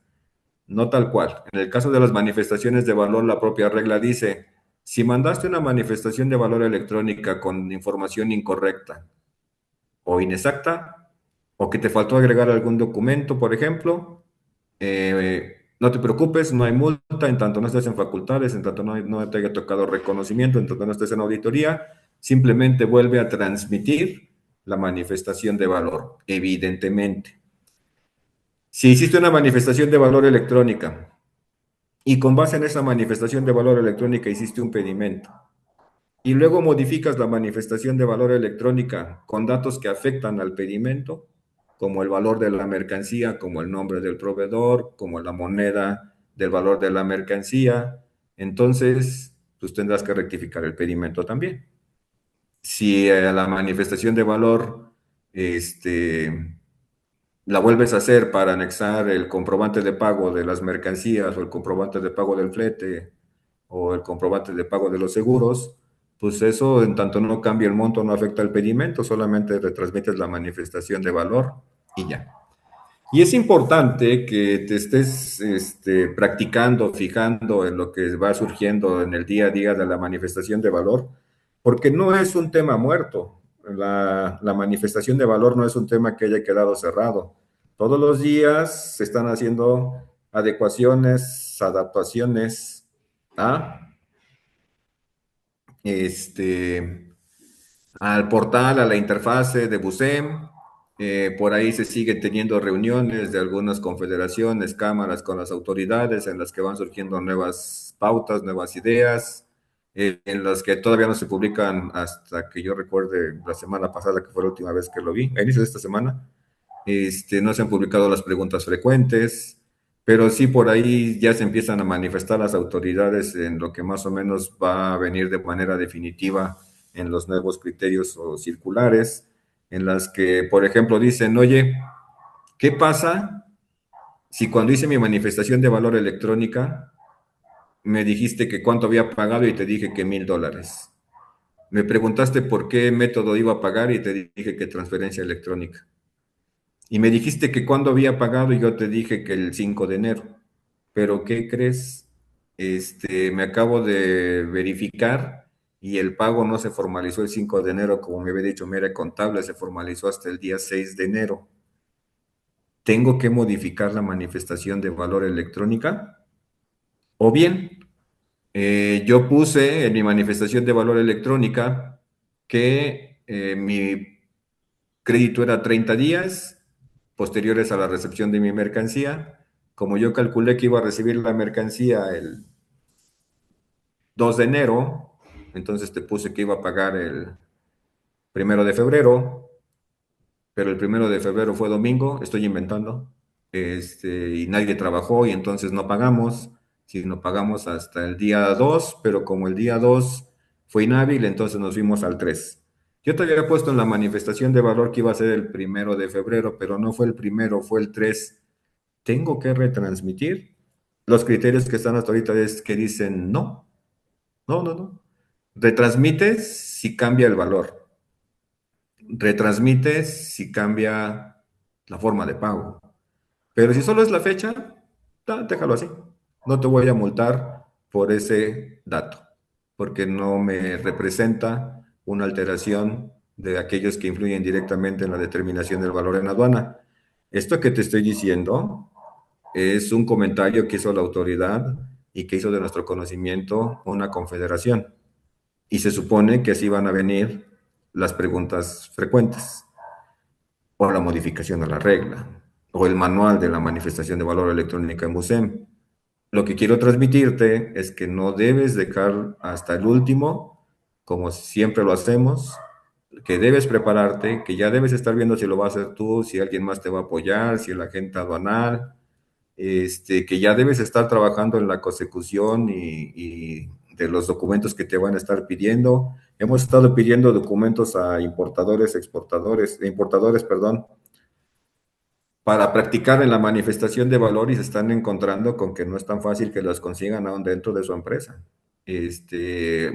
S1: no tal cual. En el caso de las manifestaciones de valor, la propia regla dice, si mandaste una manifestación de valor electrónica con información incorrecta o inexacta, o que te faltó agregar algún documento, por ejemplo, no te preocupes, no hay multa, en tanto no estés en facultades, en tanto no te haya tocado reconocimiento, en tanto no estés en auditoría, simplemente vuelve a transmitir la manifestación de valor, evidentemente. Si hiciste una manifestación de valor electrónica y con base en esa manifestación de valor electrónica hiciste un pedimento y luego modificas la manifestación de valor electrónica con datos que afectan al pedimento, como el valor de la mercancía, como el nombre del proveedor, como la moneda del valor de la mercancía, entonces pues tendrás que rectificar el pedimento también. Si la manifestación de valor la vuelves a hacer para anexar el comprobante de pago de las mercancías o el comprobante de pago del flete o el comprobante de pago de los seguros, pues eso en tanto no cambia el monto, no afecta el pedimento, solamente retransmites la manifestación de valor y ya. Y es importante que te estés practicando, fijando en lo que va surgiendo en el día a día de la manifestación de valor, porque no es un tema muerto. La manifestación de valor no es un tema que haya quedado cerrado. Todos los días se están haciendo adecuaciones, adaptaciones a al portal, a la interfase de BUSEM. Por ahí se siguen teniendo reuniones de algunas confederaciones, cámaras con las autoridades en las que van surgiendo nuevas pautas, nuevas ideas, en las que todavía no se publican hasta que yo recuerde la semana pasada, que fue la última vez que lo vi, a inicio de esta semana. No se han publicado las preguntas frecuentes, pero sí por ahí ya se empiezan a manifestar las autoridades en lo que más o menos va a venir de manera definitiva en los nuevos criterios o circulares. en las que, por ejemplo, dicen, oye, ¿qué pasa si cuando hice mi manifestación de valor electrónica me dijiste que cuánto había pagado y te dije que $1,000? Me preguntaste por qué método iba a pagar y te dije que transferencia electrónica. Y me dijiste que cuándo había pagado y yo te dije que el 5 de enero. Pero ¿qué crees? Me acabo de verificar y el pago no se formalizó el 5 de enero, como me había dicho mi área contable, se formalizó hasta el día 6 de enero. ¿Tengo que modificar la manifestación de valor electrónica? O bien, yo puse en mi manifestación de valor electrónica que mi crédito era 30 días posteriores a la recepción de mi mercancía. Como yo calculé que iba a recibir la mercancía el 2 de enero, entonces te puse que iba a pagar el 1 de febrero, pero el 1 de febrero fue domingo, estoy inventando, y nadie trabajó y entonces no pagamos, sino pagamos hasta el día 2, pero como el día 2 fue inhábil, entonces nos fuimos al 3. Yo te había puesto en la manifestación de valor que iba a ser el 1 de febrero, pero no fue el primero, fue el 3. ¿Tengo que retransmitir? Los criterios que están hasta ahorita es que dicen no, no, no, no. Retransmites si cambia el valor. Retransmites si cambia la forma de pago. Pero si solo es la fecha, déjalo así. No te voy a multar por ese dato, porque no me representa una alteración de aquellos que influyen directamente en la determinación del valor en aduana. Esto que te estoy diciendo es un comentario que hizo la autoridad y que hizo de nuestro conocimiento una confederación. Y se supone que así van a venir las preguntas frecuentes, o la modificación a la regla, o el manual de la manifestación de valor electrónica en MUSEM. Lo que quiero transmitirte es que no debes dejar hasta el último, como siempre lo hacemos, que debes prepararte, que ya debes estar viendo si lo vas a hacer tú, si alguien más te va a apoyar, si el agente aduanal, que ya debes estar trabajando en la consecución y de los documentos que te van a estar pidiendo. Hemos estado pidiendo documentos a importadores, perdón, para practicar en la manifestación de valor y se están encontrando con que no es tan fácil que los consigan aún dentro de su empresa.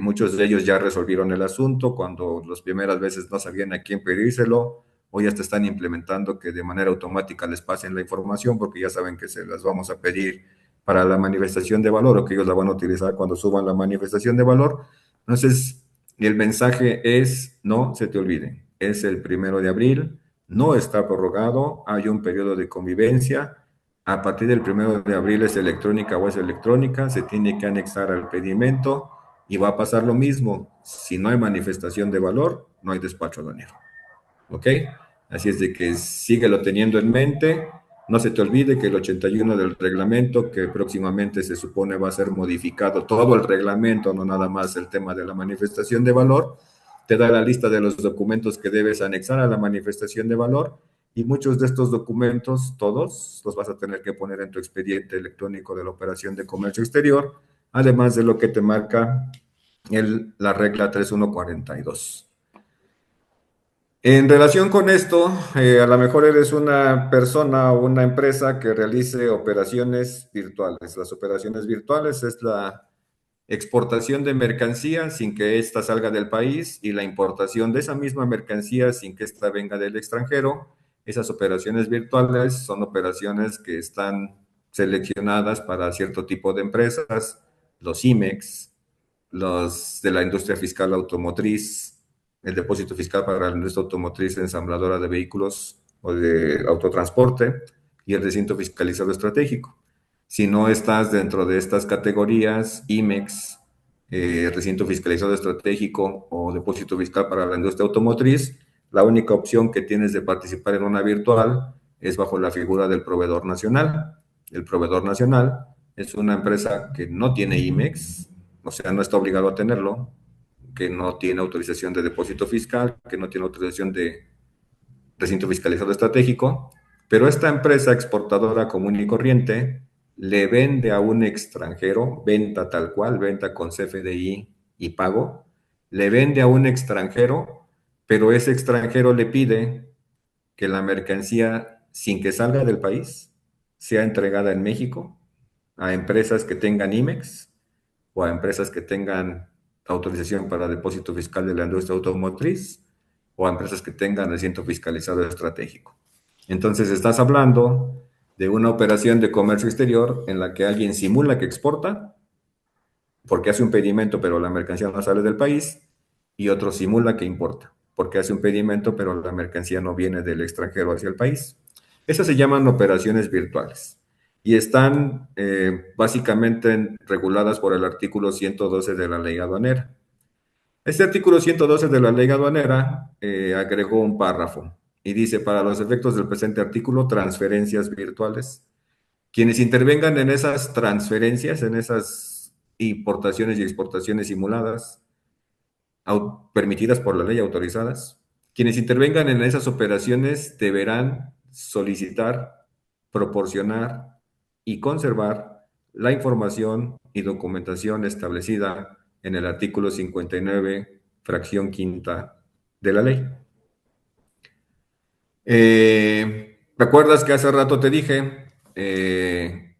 S1: Muchos de ellos ya resolvieron el asunto cuando las primeras veces no sabían a quién pedírselo, o ya te están implementando que de manera automática les pasen la información porque ya saben que se las vamos a pedir para la manifestación de valor o que ellos la van a utilizar cuando suban la manifestación de valor. Entonces, el mensaje es, no se te olvide, es el 1 de abril, no está prorrogado, hay un periodo de convivencia. A partir del 1 de abril es electrónica o es electrónica, se tiene que anexar al pedimento y va a pasar lo mismo. Si no hay manifestación de valor, no hay despacho aduanero. ¿Ok? Así es de que síguelo teniendo en mente. No se te olvide que el 81 del reglamento, que próximamente se supone va a ser modificado, todo el reglamento, no nada más el tema de la manifestación de valor, te da la lista de los documentos que debes anexar a la manifestación de valor y muchos de estos documentos, todos, los vas a tener que poner en tu expediente electrónico de la operación de comercio exterior, además de lo que te marca la regla 3142. En relación con esto, a lo mejor eres una persona o una empresa que realice operaciones virtuales. Las operaciones virtuales es la exportación de mercancía sin que ésta salga del país y la importación de esa misma mercancía sin que ésta venga del extranjero. Esas operaciones virtuales son operaciones que están seleccionadas para cierto tipo de empresas, los IMEX, los de la industria fiscal automotriz, el depósito fiscal para la industria automotriz ensambladora de vehículos o de autotransporte y el recinto fiscalizado estratégico. Si no estás dentro de estas categorías, IMEX, recinto fiscalizado estratégico o depósito fiscal para la industria automotriz, la única opción que tienes de participar en una virtual es bajo la figura del proveedor nacional. El proveedor nacional es una empresa que no tiene IMEX, o sea, no está obligado a tenerlo, que no tiene autorización de depósito fiscal, que no tiene autorización de recinto fiscalizado estratégico, pero esta empresa exportadora común y corriente le vende a un extranjero, venta tal cual, venta con CFDI y pago, le vende a un extranjero pero ese extranjero le pide que la mercancía, sin que salga del país, sea entregada en México a empresas que tengan IMEX o a empresas que tengan autorización para depósito fiscal de la industria automotriz o a empresas que tengan recinto fiscalizado estratégico. Entonces estás hablando de una operación de comercio exterior en la que alguien simula que exporta porque hace un pedimento pero la mercancía no sale del país y otro simula que importa porque hace un pedimento pero la mercancía no viene del extranjero hacia el país. Esas se llaman operaciones virtuales y están básicamente reguladas por el artículo 112 de la ley aduanera. Este artículo 112 de la ley aduanera agregó un párrafo y dice, para los efectos del presente artículo, transferencias virtuales. Quienes intervengan en esas transferencias, en esas importaciones y exportaciones simuladas, permitidas por la ley, autorizadas, quienes intervengan en esas operaciones deberán solicitar, proporcionar y conservar la información y documentación establecida en el artículo 59, fracción quinta de la ley. ¿Recuerdas que hace rato te dije? El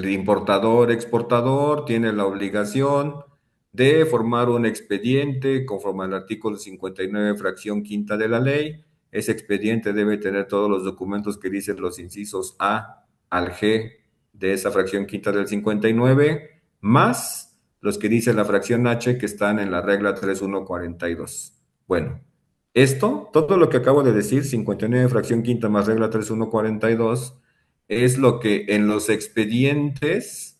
S1: importador, exportador tiene la obligación de formar un expediente conforme al artículo 59, fracción quinta de la ley. Ese expediente debe tener todos los documentos que dicen los incisos A al G de esa fracción quinta del 59, más los que dice la fracción H que están en la regla 3142. Bueno, todo lo que acabo de decir, 59 fracción quinta más regla 3142, es lo que en los expedientes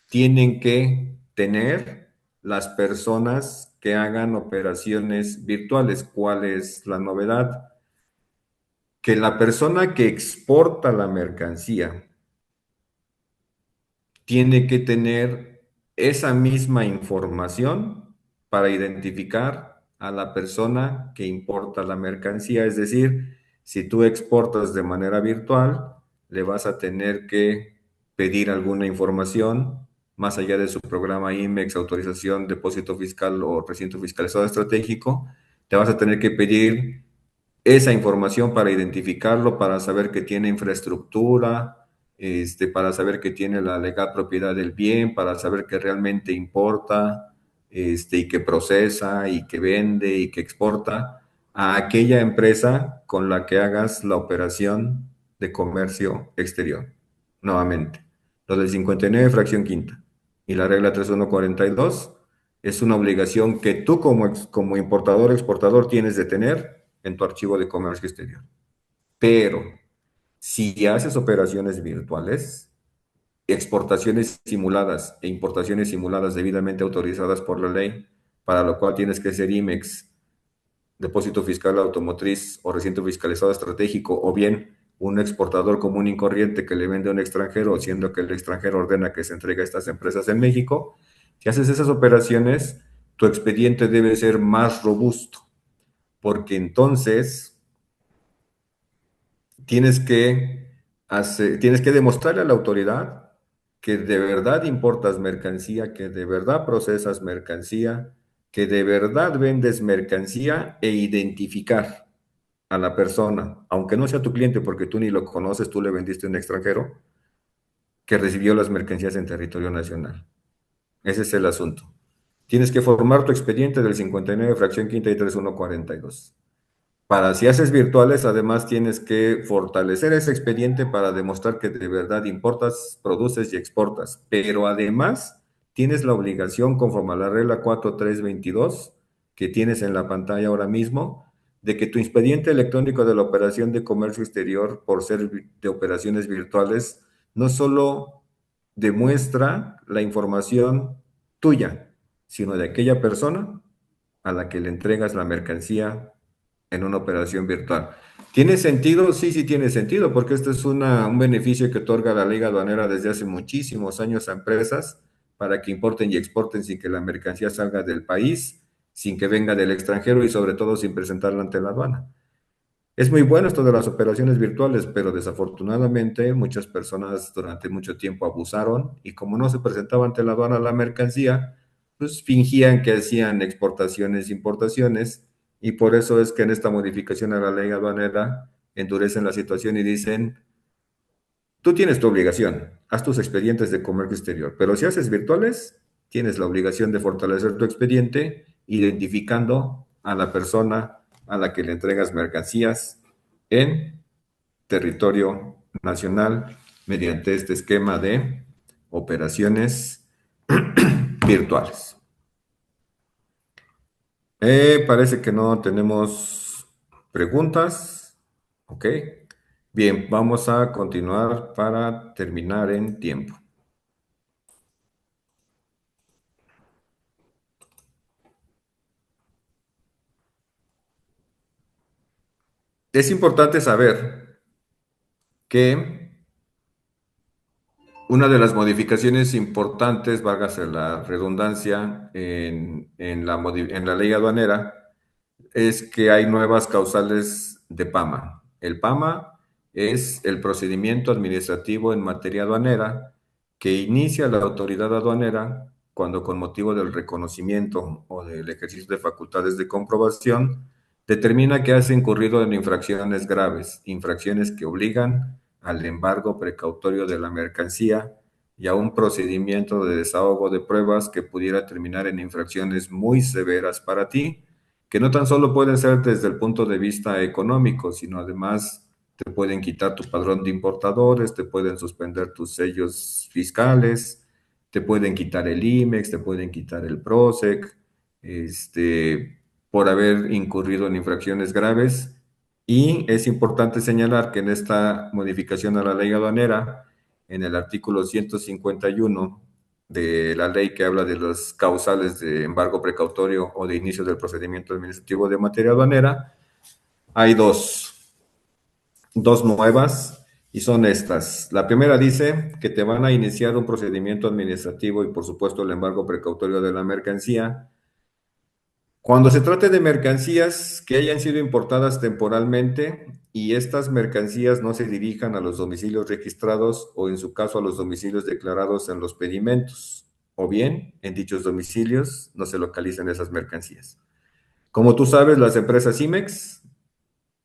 S1: tienen que tener las personas que hagan operaciones virtuales. ¿Cuál es la novedad? Que la persona que exporta la mercancía tiene que tener esa misma información para identificar a la persona que importa la mercancía. Es decir, si tú exportas de manera virtual, le vas a tener que pedir alguna información más allá de su programa IMEX, autorización, depósito fiscal o recinto fiscalizado estratégico. Te vas a tener que pedir esa información para identificarlo, para saber que tiene infraestructura, para saber que tiene la legal propiedad del bien, para saber que realmente importa, y que procesa, y que vende, y que exporta a aquella empresa con la que hagas la operación de comercio exterior. Nuevamente, lo del 59, fracción quinta, y la regla 3142 es una obligación que tú como importador, exportador tienes de tener en tu archivo de comercio exterior. Pero si haces operaciones virtuales, exportaciones simuladas e importaciones simuladas debidamente autorizadas por la ley, para lo cual tienes que ser IMEX, depósito fiscal automotriz o recinto fiscalizado estratégico, o bien un exportador común y corriente que le vende a un extranjero, siendo que el extranjero ordena que se entregue a estas empresas en México, si haces esas operaciones, tu expediente debe ser más robusto, porque entonces tienes que demostrarle a la autoridad que de verdad importas mercancía, que de verdad procesas mercancía, que de verdad vendes mercancía e identificar a la persona, aunque no sea tu cliente porque tú ni lo conoces, tú le vendiste a un extranjero, que recibió las mercancías en territorio nacional. Ese es el asunto. Tienes que formar tu expediente del 59, fracción quinta y 3142. Para si haces virtuales, además tienes que fortalecer ese expediente para demostrar que de verdad importas, produces y exportas. Pero además tienes la obligación, conforme a la regla 4322, que tienes en la pantalla ahora mismo, de que tu expediente electrónico de la operación de comercio exterior, por ser de operaciones virtuales, no solo demuestra la información tuya, sino de aquella persona a la que le entregas la mercancía en una operación virtual. ¿Tiene sentido? Sí, sí tiene sentido, porque este es un beneficio que otorga la ley aduanera desde hace muchísimos años a empresas para que importen y exporten sin que la mercancía salga del país, sin que venga del extranjero y sobre todo sin presentarla ante la aduana. Es muy bueno esto de las operaciones virtuales, pero desafortunadamente muchas personas durante mucho tiempo abusaron y como no se presentaba ante la aduana la mercancía, pues fingían que hacían exportaciones, importaciones Y por eso es que en esta modificación a la ley aduanera endurecen la situación y dicen, tú tienes tu obligación, haz tus expedientes de comercio exterior, pero si haces virtuales, tienes la obligación de fortalecer tu expediente identificando a la persona a la que le entregas mercancías en territorio nacional mediante este esquema de operaciones virtuales. Parece que no tenemos preguntas. Ok. Bien, vamos a continuar para terminar en tiempo. Es importante saber que una de las modificaciones importantes, válgase la redundancia, en la ley aduanera es que hay nuevas causales de PAMA. El PAMA es el procedimiento administrativo en materia aduanera que inicia la autoridad aduanera cuando con motivo del reconocimiento o del ejercicio de facultades de comprobación determina que has incurrido en infracciones graves, infracciones que obligan al embargo precautorio de la mercancía y a un procedimiento de desahogo de pruebas que pudiera terminar en infracciones muy severas para ti, que no tan solo pueden ser desde el punto de vista económico, sino además te pueden quitar tu padrón de importadores, te pueden suspender tus sellos fiscales, te pueden quitar el IMEX, te pueden quitar el PROSEC, por haber incurrido en infracciones graves. Y es importante señalar que en esta modificación a la ley aduanera, en el artículo 151 de la ley que habla de las causales de embargo precautorio o de inicio del procedimiento administrativo de materia aduanera, hay dos nuevas y son estas. La primera dice que te van a iniciar un procedimiento administrativo y por supuesto el embargo precautorio de la mercancía cuando se trate de mercancías que hayan sido importadas temporalmente y estas mercancías no se dirijan a los domicilios registrados o en su caso a los domicilios declarados en los pedimentos, o bien en dichos domicilios no se localizan esas mercancías. Como tú sabes, las empresas IMEX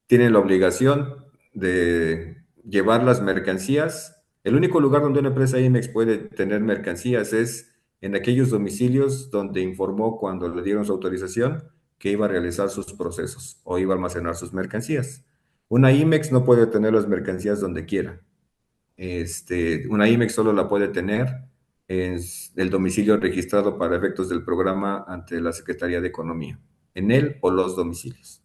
S1: tienen la obligación de llevar las mercancías. El único lugar donde una empresa IMEX puede tener mercancías es en aquellos domicilios donde informó cuando le dieron su autorización que iba a realizar sus procesos o iba a almacenar sus mercancías. Una IMEX no puede tener las mercancías donde quiera. Una IMEX solo la puede tener en el domicilio registrado para efectos del programa ante la Secretaría de Economía, en él o los domicilios.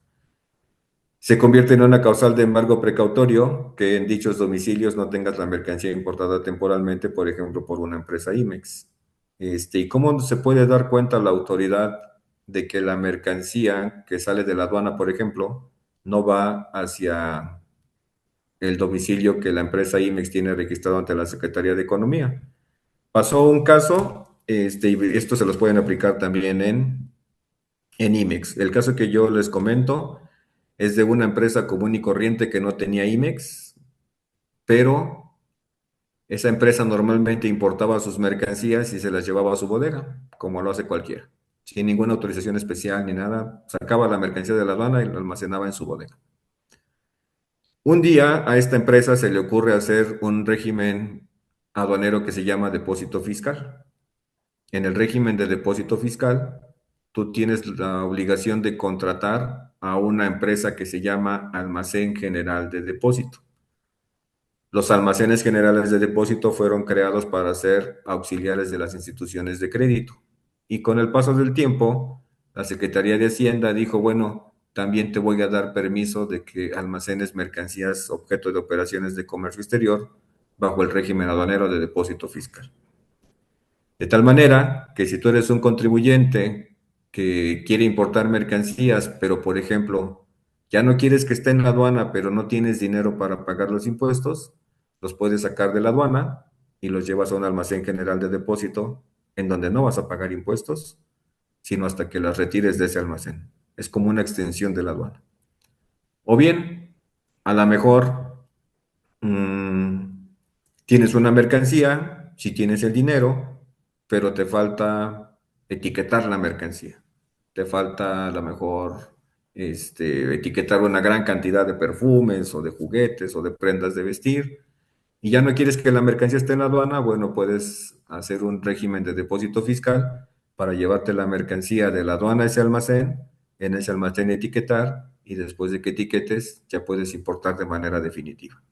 S1: Se convierte en una causal de embargo precautorio que en dichos domicilios no tengas la mercancía importada temporalmente, por ejemplo, por una empresa IMEX. ¿Y cómo se puede dar cuenta la autoridad de que la mercancía que sale de la aduana, por ejemplo, no va hacia el domicilio que la empresa IMEX tiene registrado ante la Secretaría de Economía? Pasó un caso, y esto se los pueden aplicar también en IMEX. El caso que yo les comento es de una empresa común y corriente que no tenía IMEX, pero esa empresa normalmente importaba sus mercancías y se las llevaba a su bodega, como lo hace cualquiera, sin ninguna autorización especial ni nada. Sacaba la mercancía de la aduana y la almacenaba en su bodega. Un día a esta empresa se le ocurre hacer un régimen aduanero que se llama depósito fiscal. En el régimen de depósito fiscal, tú tienes la obligación de contratar a una empresa que se llama Almacén General de Depósito. Los almacenes generales de depósito fueron creados para ser auxiliares de las instituciones de crédito. Y con el paso del tiempo, la Secretaría de Hacienda dijo, bueno, también te voy a dar permiso de que almacenes mercancías objeto de operaciones de comercio exterior bajo el régimen aduanero de depósito fiscal. De tal manera que si tú eres un contribuyente que quiere importar mercancías, pero por ejemplo, ya no quieres que esté en la aduana, pero no tienes dinero para pagar los impuestos, los puedes sacar de la aduana y los llevas a un almacén general de depósito en donde no vas a pagar impuestos, sino hasta que las retires de ese almacén. Es como una extensión de la aduana. O bien, a lo mejor tienes una mercancía, si tienes el dinero, pero te falta etiquetar la mercancía. Te falta a lo mejor etiquetar una gran cantidad de perfumes o de juguetes o de prendas de vestir, y ya no quieres que la mercancía esté en la aduana, bueno, puedes hacer un régimen de depósito fiscal para llevarte la mercancía de la aduana a ese almacén, en ese almacén etiquetar, y después de que etiquetes ya puedes importar de manera definitiva.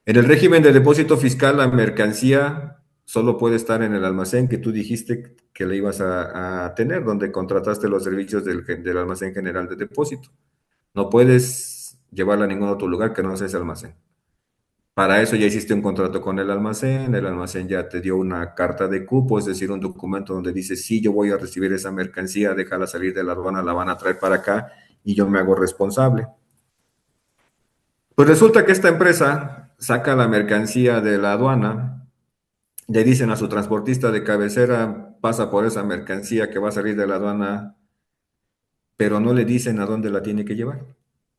S1: En el régimen de depósito fiscal, la mercancía solo puede estar en el almacén que tú dijiste que le ibas a tener, donde contrataste los servicios del almacén general de depósito. No puedes llevarla a ningún otro lugar que no sea ese almacén. Para eso ya hiciste un contrato con el almacén ya te dio una carta de cupo, es decir, un documento donde dice, sí, yo voy a recibir esa mercancía, déjala salir de la aduana, la van a traer para acá y yo me hago responsable. Pues resulta que esta empresa saca la mercancía de la aduana, le dicen a su transportista de cabecera, pasa por esa mercancía que va a salir de la aduana, pero no le dicen a dónde la tiene que llevar.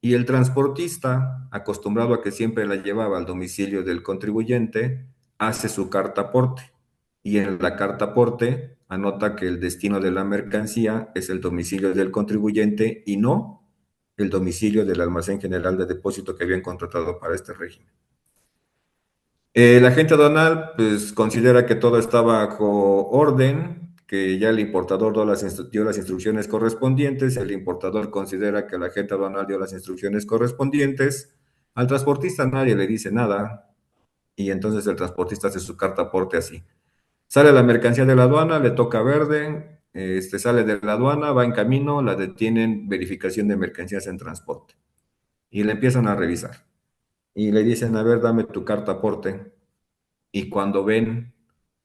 S1: Y el transportista, acostumbrado a que siempre la llevaba al domicilio del contribuyente, hace su carta aporte. Y en la carta aporte anota que el destino de la mercancía es el domicilio del contribuyente y no el domicilio del almacén general de depósito que habían contratado para este régimen. El agente aduanal pues, considera que todo está bajo orden, que ya el importador dio las instrucciones correspondientes, el importador considera que el agente aduanal dio las instrucciones correspondientes, al transportista nadie le dice nada y entonces el transportista hace su carta aporte así. Sale la mercancía de la aduana, le toca verde, sale de la aduana, va en camino, la detienen, verificación de mercancías en transporte y le empiezan a revisar y le dicen, a ver, dame tu carta aporte. Y cuando ven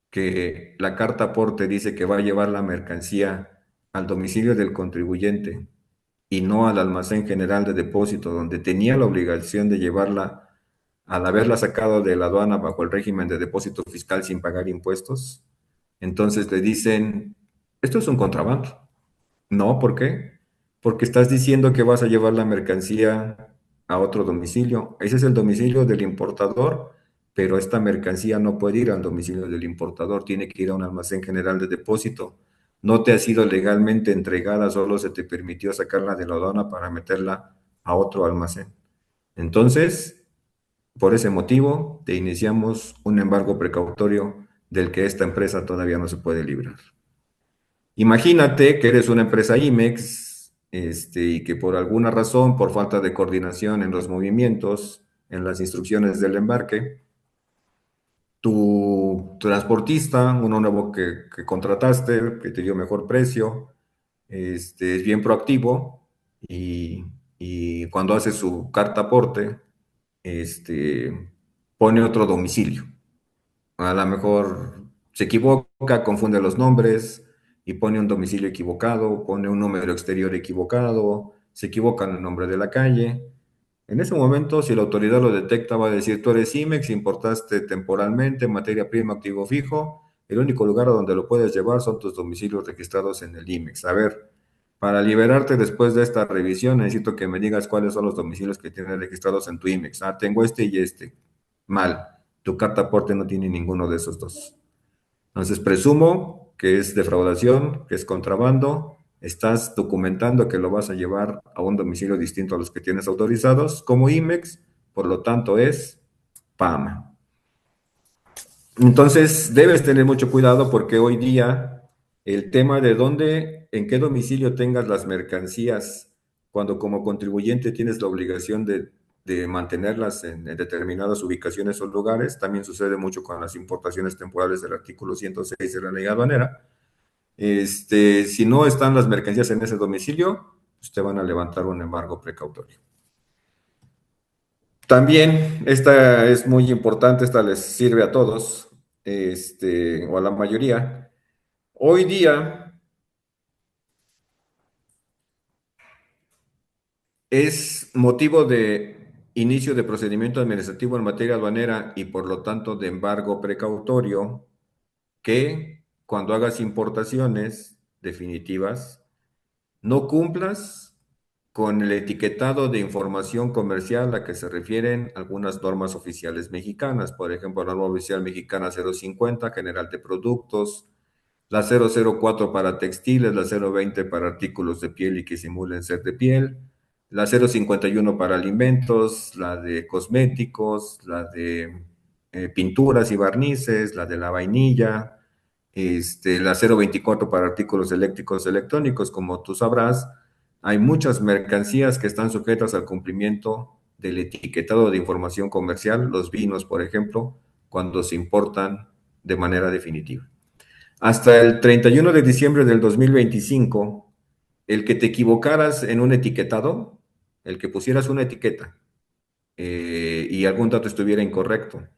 S1: que la carta aporte dice que va a llevar la mercancía al domicilio del contribuyente y no al almacén general de depósito, donde tenía la obligación de llevarla al haberla sacado de la aduana bajo el régimen de depósito fiscal sin pagar impuestos, entonces le dicen, esto es un contrabando. No, ¿por qué? Porque estás diciendo que vas a llevar la mercancía a otro domicilio. Ese es el domicilio del importador, pero esta mercancía no puede ir al domicilio del importador, tiene que ir a un almacén general de depósito. No te ha sido legalmente entregada, solo se te permitió sacarla de la aduana para meterla a otro almacén. Entonces, por ese motivo, te iniciamos un embargo precautorio del que esta empresa todavía no se puede librar. Imagínate que eres una empresa IMEX, y que por alguna razón, por falta de coordinación en los movimientos, en las instrucciones del embarque, tu transportista, uno nuevo que contrataste, que te dio mejor precio, es bien proactivo y cuando hace su carta aporte, pone otro domicilio. A lo mejor se equivoca, confunde los nombres y pone un domicilio equivocado, pone un número exterior equivocado, se equivoca en el nombre de la calle. En ese momento, si la autoridad lo detecta, va a decir, tú eres IMEX, importaste temporalmente materia prima, activo fijo, el único lugar a donde lo puedes llevar son tus domicilios registrados en el IMEX. A ver, para liberarte después de esta revisión, necesito que me digas cuáles son los domicilios que tienes registrados en tu IMEX. Ah, tengo este y este. Mal. Tu carta aporte no tiene ninguno de esos dos. Entonces, presumo que es defraudación, que es contrabando. Estás documentando que lo vas a llevar a un domicilio distinto a los que tienes autorizados como IMEX, por lo tanto es PAMA. Entonces, debes tener mucho cuidado porque hoy día el tema de dónde, en qué domicilio tengas las mercancías, cuando como contribuyente tienes la obligación de mantenerlas en determinadas ubicaciones o lugares, también sucede mucho con las importaciones temporales del artículo 106 de la ley aduanera. Si no están las mercancías en ese domicilio, pues te van a levantar un embargo precautorio. También, esta es muy importante, esta les sirve a todos, o a la mayoría. Hoy día es motivo de inicio de procedimiento administrativo en materia aduanera y por lo tanto de embargo precautorio que cuando hagas importaciones definitivas no cumplas con el etiquetado de información comercial a que se refieren algunas normas oficiales mexicanas, por ejemplo, la norma oficial mexicana 050, general de productos, la 004 para textiles, la 020 para artículos de piel y que simulen ser de piel, la 051 para alimentos, la de cosméticos, la de pinturas y barnices, la de la vainilla, la 024 para artículos eléctricos electrónicos. Como tú sabrás, hay muchas mercancías que están sujetas al cumplimiento del etiquetado de información comercial, los vinos, por ejemplo, cuando se importan de manera definitiva. Hasta el 31 de diciembre del 2025, el que te equivocaras en un etiquetado, el que pusieras una etiqueta y algún dato estuviera incorrecto,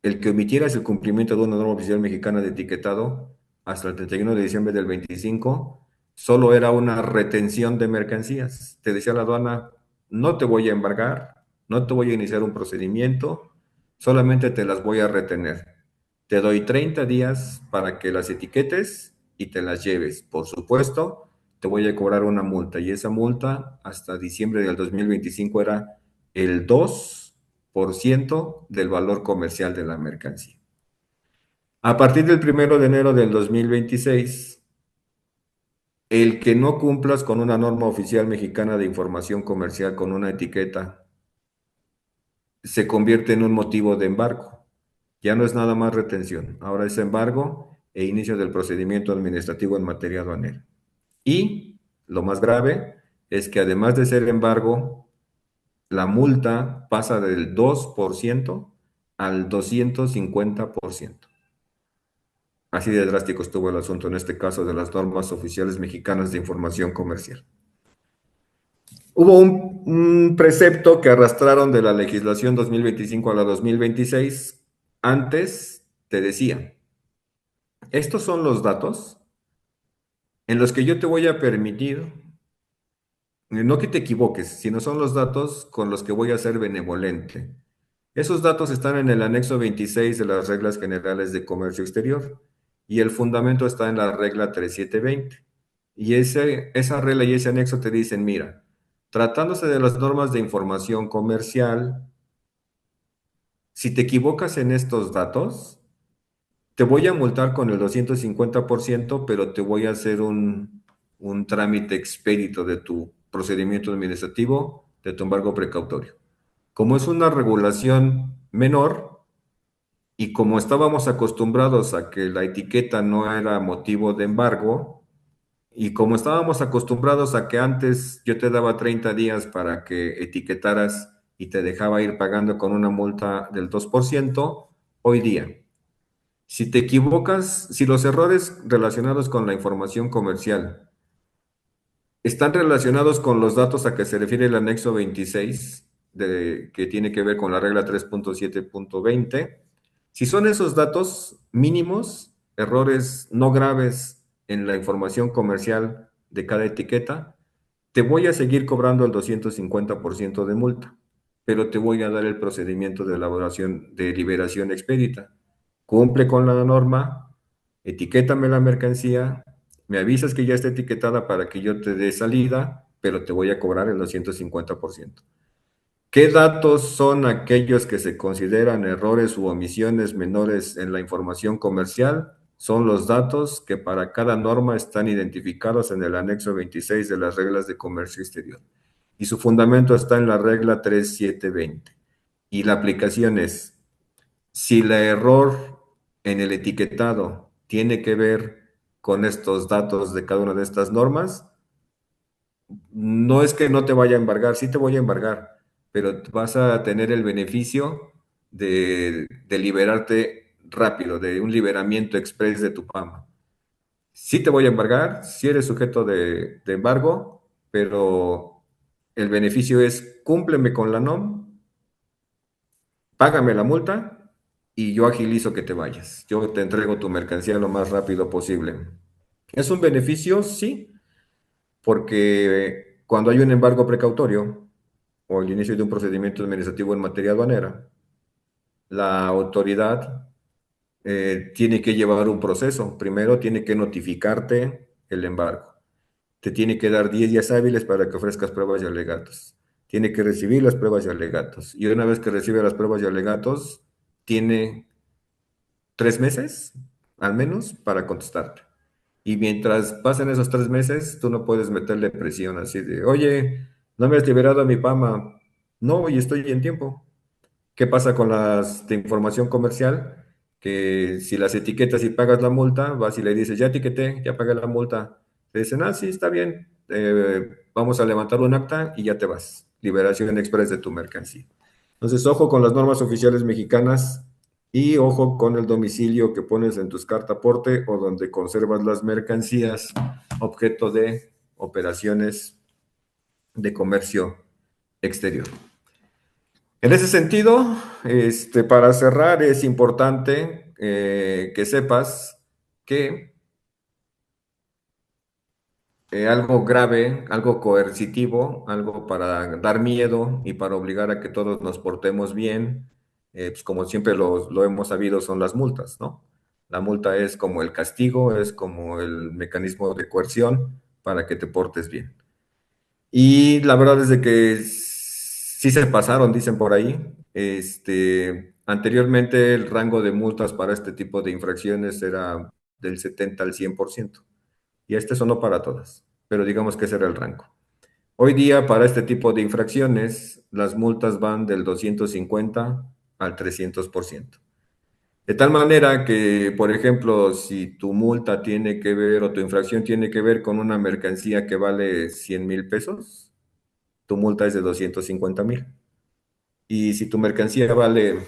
S1: el que omitieras el cumplimiento de una norma oficial mexicana de etiquetado hasta el 31 de diciembre del 25, solo era una retención de mercancías. Te decía la aduana, no te voy a embargar, no te voy a iniciar un procedimiento, solamente te las voy a retener. Te doy 30 días para que las etiquetes y te las lleves. Por supuesto, te voy a cobrar una multa y esa multa hasta diciembre del 2025 era el 2% del valor comercial de la mercancía. A partir del 1 de enero del 2026, el que no cumplas con una norma oficial mexicana de información comercial con una etiqueta se convierte en un motivo de embargo. Ya no es nada más retención, ahora es embargo e inicio del procedimiento administrativo en materia aduanera. Y lo más grave es que además de ser embargo, la multa pasa del 2% al 250%. Así de drástico estuvo el asunto en este caso de las normas oficiales mexicanas de información comercial. Hubo un precepto que arrastraron de la legislación 2025 a la 2026. Antes te decía, estos son los datos en los que yo te voy a permitir, no que te equivoques, sino son los datos con los que voy a ser benevolente. Esos datos están en el anexo 26 de las reglas generales de comercio exterior y el fundamento está en la regla 3720. Y esa regla y ese anexo te dicen, mira, tratándose de las normas de información comercial, si te equivocas en estos datos, te voy a multar con el 250%, pero te voy a hacer un trámite expedito de tu procedimiento administrativo, de tu embargo precautorio. Como es una regulación menor y como estábamos acostumbrados a que la etiqueta no era motivo de embargo, y como estábamos acostumbrados a que antes yo te daba 30 días para que etiquetaras y te dejaba ir pagando con una multa del 2%, hoy día, si te equivocas, si los errores relacionados con la información comercial están relacionados con los datos a que se refiere el anexo 26, que tiene que ver con la regla 3.7.20. Si son esos datos mínimos, errores no graves en la información comercial de cada etiqueta, te voy a seguir cobrando el 250% de multa, pero te voy a dar el procedimiento de elaboración de liberación expedita. Cumple con la norma, etiquétame la mercancía, me avisas que ya está etiquetada para que yo te dé salida, pero te voy a cobrar el 250%. ¿Qué datos son aquellos que se consideran errores u omisiones menores en la información comercial? Son los datos que para cada norma están identificados en el anexo 26 de las reglas de comercio exterior. Y su fundamento está en la regla 3720. Y la aplicación es, si el error en el etiquetado tiene que ver con estos datos de cada una de estas normas, no es que no te vaya a embargar, sí te voy a embargar, pero vas a tener el beneficio de liberarte rápido, de un liberamiento express de tu PAMA. Sí te voy a embargar, si eres sujeto de embargo, pero el beneficio es cúmpleme con la NOM, págame la multa y yo agilizo que te vayas. Yo te entrego tu mercancía lo más rápido posible. ¿Es un beneficio? Sí, porque cuando hay un embargo precautorio o el inicio de un procedimiento administrativo en materia aduanera, la autoridad tiene que llevar un proceso. Primero tiene que notificarte el embargo. Te tiene que dar 10 días hábiles para que ofrezcas pruebas y alegatos. Tiene que recibir las pruebas y alegatos. Y una vez que recibe las pruebas y alegatos, tiene 3 meses al menos para contestarte. Y mientras pasen esos 3 meses, tú no puedes meterle presión así de, oye, no me has liberado a mi PAMA. No, y estoy en tiempo. ¿Qué pasa con las de información comercial? Que si las etiquetas y pagas la multa, vas y le dices, ya etiqueté, ya pagué la multa. Te dicen, ah, sí, está bien, vamos a levantar un acta y ya te vas. Liberación express de tu mercancía. Entonces, ojo con las normas oficiales mexicanas y ojo con el domicilio que pones en tus cartaporte o donde conservas las mercancías, objeto de operaciones de comercio exterior. En ese sentido, para cerrar, es importante que sepas que algo grave, algo coercitivo, algo para dar miedo y para obligar a que todos nos portemos bien, pues como siempre lo hemos sabido, son las multas, ¿no? La multa es como el castigo, es como el mecanismo de coerción para que te portes bien. Y la verdad es de que sí se pasaron, dicen por ahí. Anteriormente el rango de multas para este tipo de infracciones era del 70 al 100%. Y este sonó para todas, pero digamos que ese era el rango. Hoy día para este tipo de infracciones las multas van del 250 al 300%. De tal manera que, por ejemplo, si tu multa tiene que ver o tu infracción tiene que ver con una mercancía que vale 100,000 pesos, tu multa es de 250,000. Y si tu mercancía vale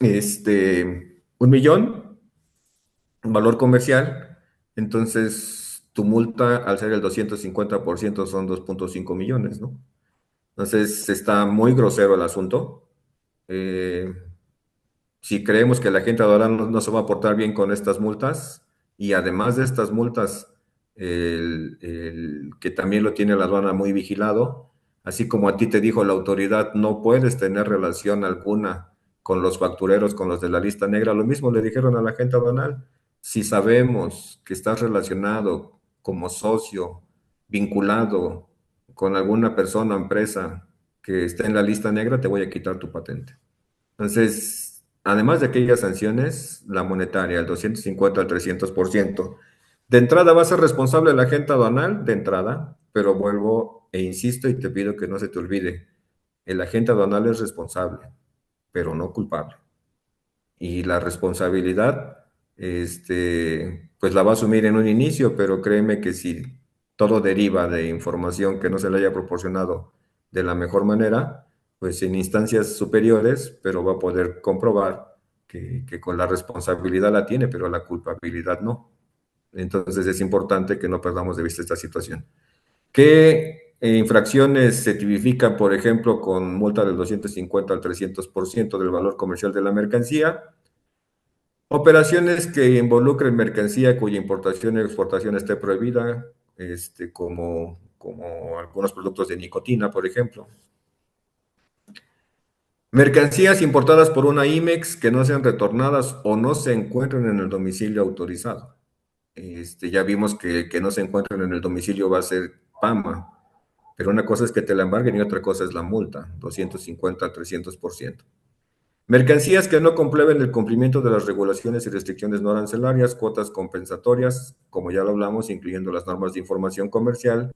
S1: 1,000,000, valor comercial, entonces tu multa al ser el 250% son 2,5 millones, ¿no? Entonces está muy grosero el asunto. Eh, si creemos que la gente ahora no se va a portar bien con estas multas, y además de estas multas, que también lo tiene la aduana muy vigilado, así como a ti te dijo la autoridad, no puedes tener relación alguna con los factureros, con los de la lista negra, lo mismo le dijeron a la gente aduanal. Si sabemos que estás relacionado como socio, vinculado con alguna persona o empresa que está en la lista negra, te voy a quitar tu patente. Entonces, además de aquellas sanciones, la monetaria, el 250 al 300%, de entrada va a ser responsable el agente aduanal, de entrada, pero vuelvo e insisto y te pido que no se te olvide, el agente aduanal es responsable, pero no culpable. Y la responsabilidad, pues la va a asumir en un inicio, pero créeme que si todo deriva de información que no se le haya proporcionado de la mejor manera, pues en instancias superiores, pero va a poder comprobar que con la responsabilidad la tiene, pero la culpabilidad no. Entonces es importante que no perdamos de vista esta situación. ¿Qué infracciones se tipifican, por ejemplo, con multa del 250 al 300% del valor comercial de la mercancía? Operaciones que involucren mercancía cuya importación y exportación esté prohibida, como algunos productos de nicotina, por ejemplo. Mercancías importadas por una IMEX que no sean retornadas o no se encuentren en el domicilio autorizado. Ya vimos que no se encuentran en el domicilio va a ser PAMA, pero una cosa es que te la embarguen y otra cosa es la multa, 250 al 300%. Mercancías que no comprueben el cumplimiento de las regulaciones y restricciones no arancelarias, cuotas compensatorias, como ya lo hablamos, incluyendo las normas de información comercial,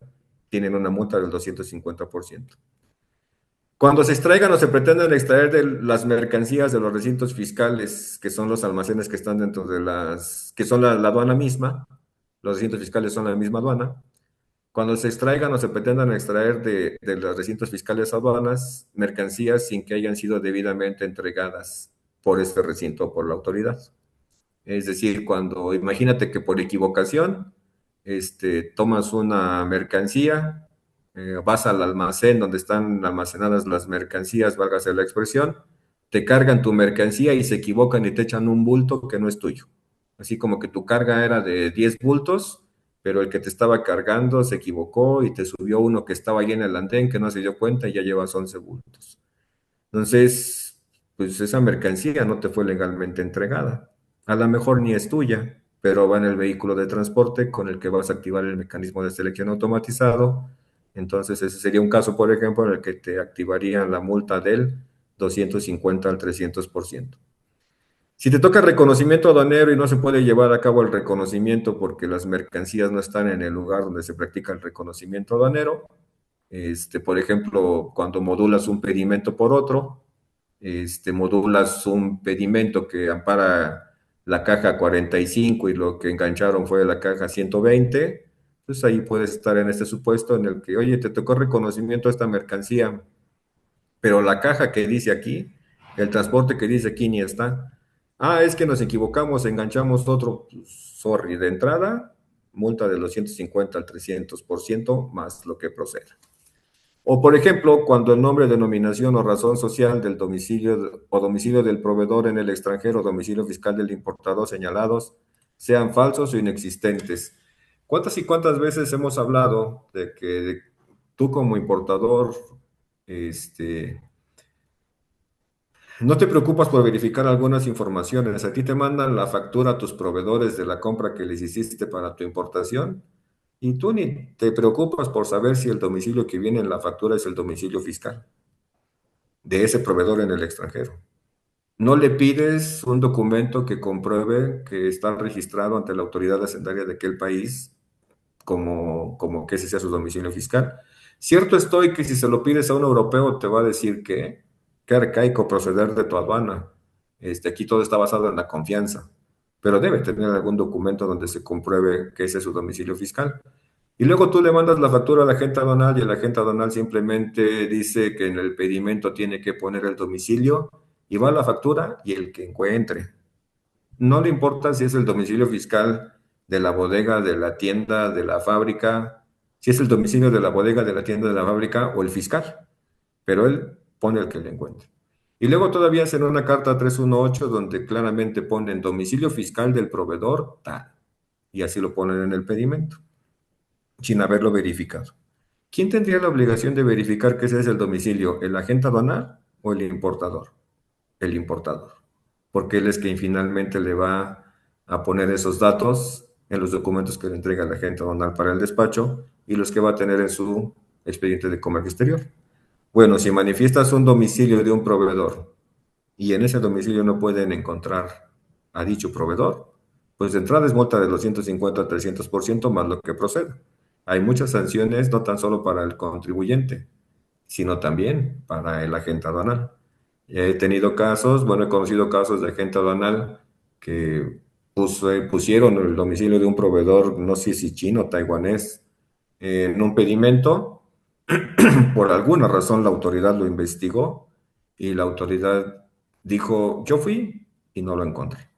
S1: tienen una multa del 250%. Cuando se extraigan o se pretendan extraer de las mercancías de los recintos fiscales, que son los almacenes que están dentro de que son la aduana misma, los recintos fiscales son la misma aduana. Cuando se extraigan o se pretendan extraer de los recintos fiscales o aduanas mercancías sin que hayan sido debidamente entregadas por este recinto o por la autoridad. Es decir, cuando imagínate que por equivocación tomas una mercancía, vas al almacén donde están almacenadas las mercancías, válgase la expresión, te cargan tu mercancía y se equivocan y te echan un bulto que no es tuyo. Así como que tu carga era de 10 bultos, pero el que te estaba cargando se equivocó y te subió uno que estaba ahí en el andén que no se dio cuenta y ya llevas 11 bultos. Entonces, pues esa mercancía no te fue legalmente entregada. A lo mejor ni es tuya, pero va en el vehículo de transporte con el que vas a activar el mecanismo de selección automatizado. Entonces, ese sería un caso, por ejemplo, en el que te activarían la multa del 250 al 300%. Si te toca reconocimiento aduanero y no se puede llevar a cabo el reconocimiento porque las mercancías no están en el lugar donde se practica el reconocimiento aduanero, por ejemplo, cuando modulas un pedimento por otro, modulas un pedimento que ampara la caja 45 y lo que engancharon fue la caja 120, pues ahí puedes estar en este supuesto en el que, oye, te tocó reconocimiento a esta mercancía, pero la caja que dice aquí, el transporte que dice aquí ni está. Ah, es que nos equivocamos, enganchamos otro, pues, sorry, de entrada, multa de los 150 al 300% más lo que proceda. O, por ejemplo, cuando el nombre, denominación o razón social del domicilio o domicilio del proveedor en el extranjero o domicilio fiscal del importador señalados sean falsos o inexistentes. ¿Cuántas y cuántas veces hemos hablado de que tú como importador, este, no te preocupas por verificar algunas informaciones? A ti te mandan la factura a tus proveedores de la compra que les hiciste para tu importación y tú ni te preocupas por saber si el domicilio que viene en la factura es el domicilio fiscal de ese proveedor en el extranjero. No le pides un documento que compruebe que está registrado ante la autoridad hacendaria de aquel país como que ese sea su domicilio fiscal. Cierto estoy que si se lo pides a un europeo te va a decir que qué arcaico proceder de tu aduana. Aquí todo está basado en la confianza, pero debe tener algún documento donde se compruebe que ese es su domicilio fiscal. Y luego tú le mandas la factura a la agente aduanal y el agente aduanal simplemente dice que en el pedimento tiene que poner el domicilio y va a la factura y el que encuentre. No le importa si es el domicilio fiscal de la bodega, de la tienda, de la fábrica, si es el domicilio de la bodega, de la tienda, de la fábrica o el fiscal, pero él pone el que le encuentre. Y luego todavía hacen una carta 318 donde claramente ponen domicilio fiscal del proveedor, tal, y así lo ponen en el pedimento, sin haberlo verificado. ¿Quién tendría la obligación de verificar que ese es el domicilio? ¿El agente aduanal o el importador? El importador, porque él es quien finalmente le va a poner esos datos en los documentos que le entrega el agente aduanal para el despacho y los que va a tener en su expediente de comercio exterior. Bueno, si manifiestas un domicilio de un proveedor y en ese domicilio no pueden encontrar a dicho proveedor, pues de entrada es multa de 250 a 300% más lo que proceda. Hay muchas sanciones, no tan solo para el contribuyente, sino también para el agente aduanal. He tenido casos, bueno, he conocido casos de agente aduanal que pusieron el domicilio de un proveedor, no sé si chino o taiwanés, en un pedimento. Por alguna razón la autoridad lo investigó y la autoridad dijo, yo fui y no lo encontré.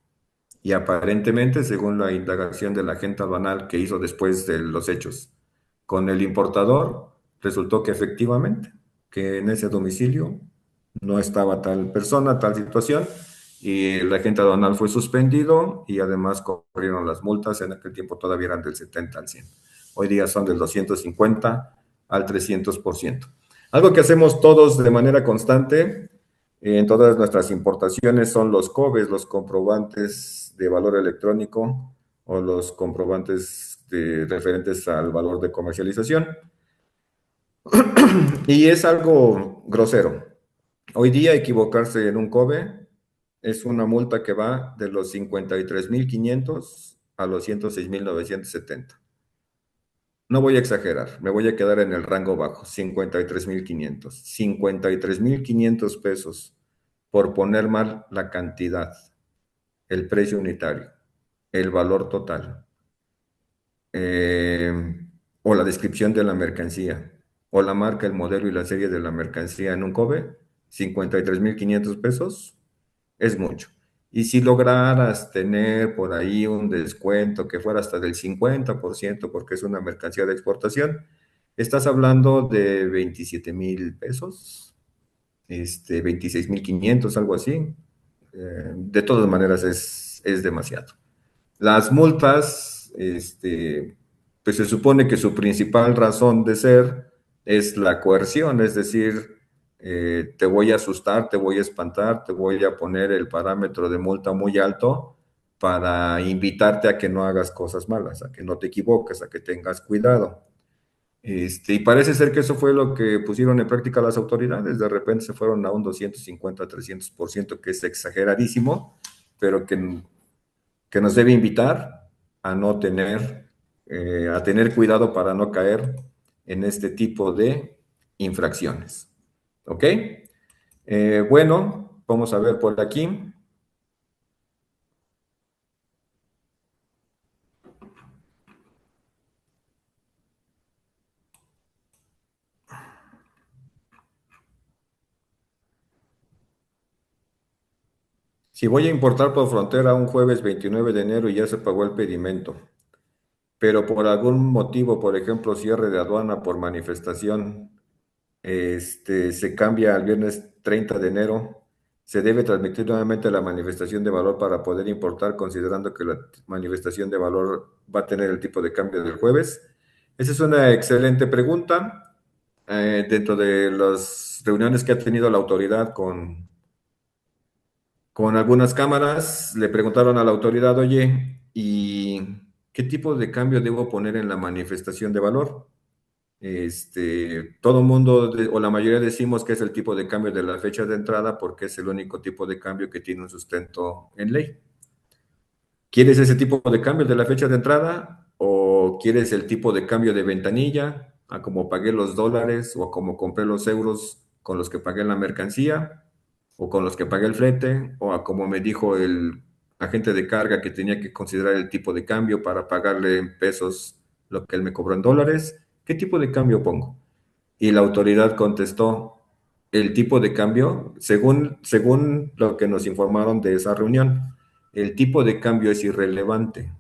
S1: Y aparentemente, según la indagación del agente aduanal que hizo después de los hechos con el importador, resultó que efectivamente, que en ese domicilio no estaba tal persona, tal situación, y el agente aduanal fue suspendido y además corrieron las multas, en aquel tiempo todavía eran del 70 al 100. Hoy día son del 250 al 300%. Algo que hacemos todos de manera constante en todas nuestras importaciones son los COBES, los comprobantes de valor electrónico o los comprobantes referentes al valor de comercialización. Y es algo grosero. Hoy día equivocarse en un COBE es una multa que va de los 53.500 a los 106.970. No voy a exagerar, me voy a quedar en el rango bajo, 53.500. 53.500 pesos por poner mal la cantidad, el precio unitario, el valor total, eh, o la descripción de la mercancía, o la marca, el modelo y la serie de la mercancía en un COBE, 53.500 pesos es mucho. Y si lograras tener por ahí un descuento que fuera hasta del 50%, porque es una mercancía de exportación, estás hablando de 27.000 pesos, 26.500, algo así. De todas maneras es demasiado. Las multas, pues se supone que su principal razón de ser es la coerción, es decir, te voy a asustar, te voy a espantar, te voy a poner el parámetro de multa muy alto para invitarte a que no hagas cosas malas, a que no te equivoques, a que tengas cuidado. Y parece ser que eso fue lo que pusieron en práctica las autoridades. De repente se fueron a un 250, 300%, que es exageradísimo, pero que nos debe invitar a no tener, a tener cuidado para no caer en este tipo de infracciones. ¿Ok? Bueno, vamos a ver por aquí. Si voy a importar por frontera un jueves 29 de enero y ya se pagó el pedimento, pero por algún motivo, por ejemplo, cierre de aduana por manifestación, se cambia al viernes 30 de enero, se debe transmitir nuevamente la manifestación de valor para poder importar, considerando que la manifestación de valor va a tener el tipo de cambio del jueves. Esa es una excelente pregunta. Dentro de las reuniones que ha tenido la autoridad con algunas cámaras, le preguntaron a la autoridad, oye, ¿y qué tipo de cambio debo poner en la manifestación de valor? Todo mundo o la mayoría decimos que es el tipo de cambio de la fecha de entrada porque es el único tipo de cambio que tiene un sustento en ley. ¿Quieres ese tipo de cambio de la fecha de entrada o quieres el tipo de cambio de ventanilla, a como pagué los dólares o a como compré los euros con los que pagué la mercancía o con los que pagué el flete o a como me dijo el agente de carga que tenía que considerar el tipo de cambio para pagarle en pesos lo que él me cobró en dólares? ¿Qué tipo de cambio pongo? Y la autoridad contestó, el tipo de cambio, según lo que nos informaron de esa reunión, el tipo de cambio es irrelevante.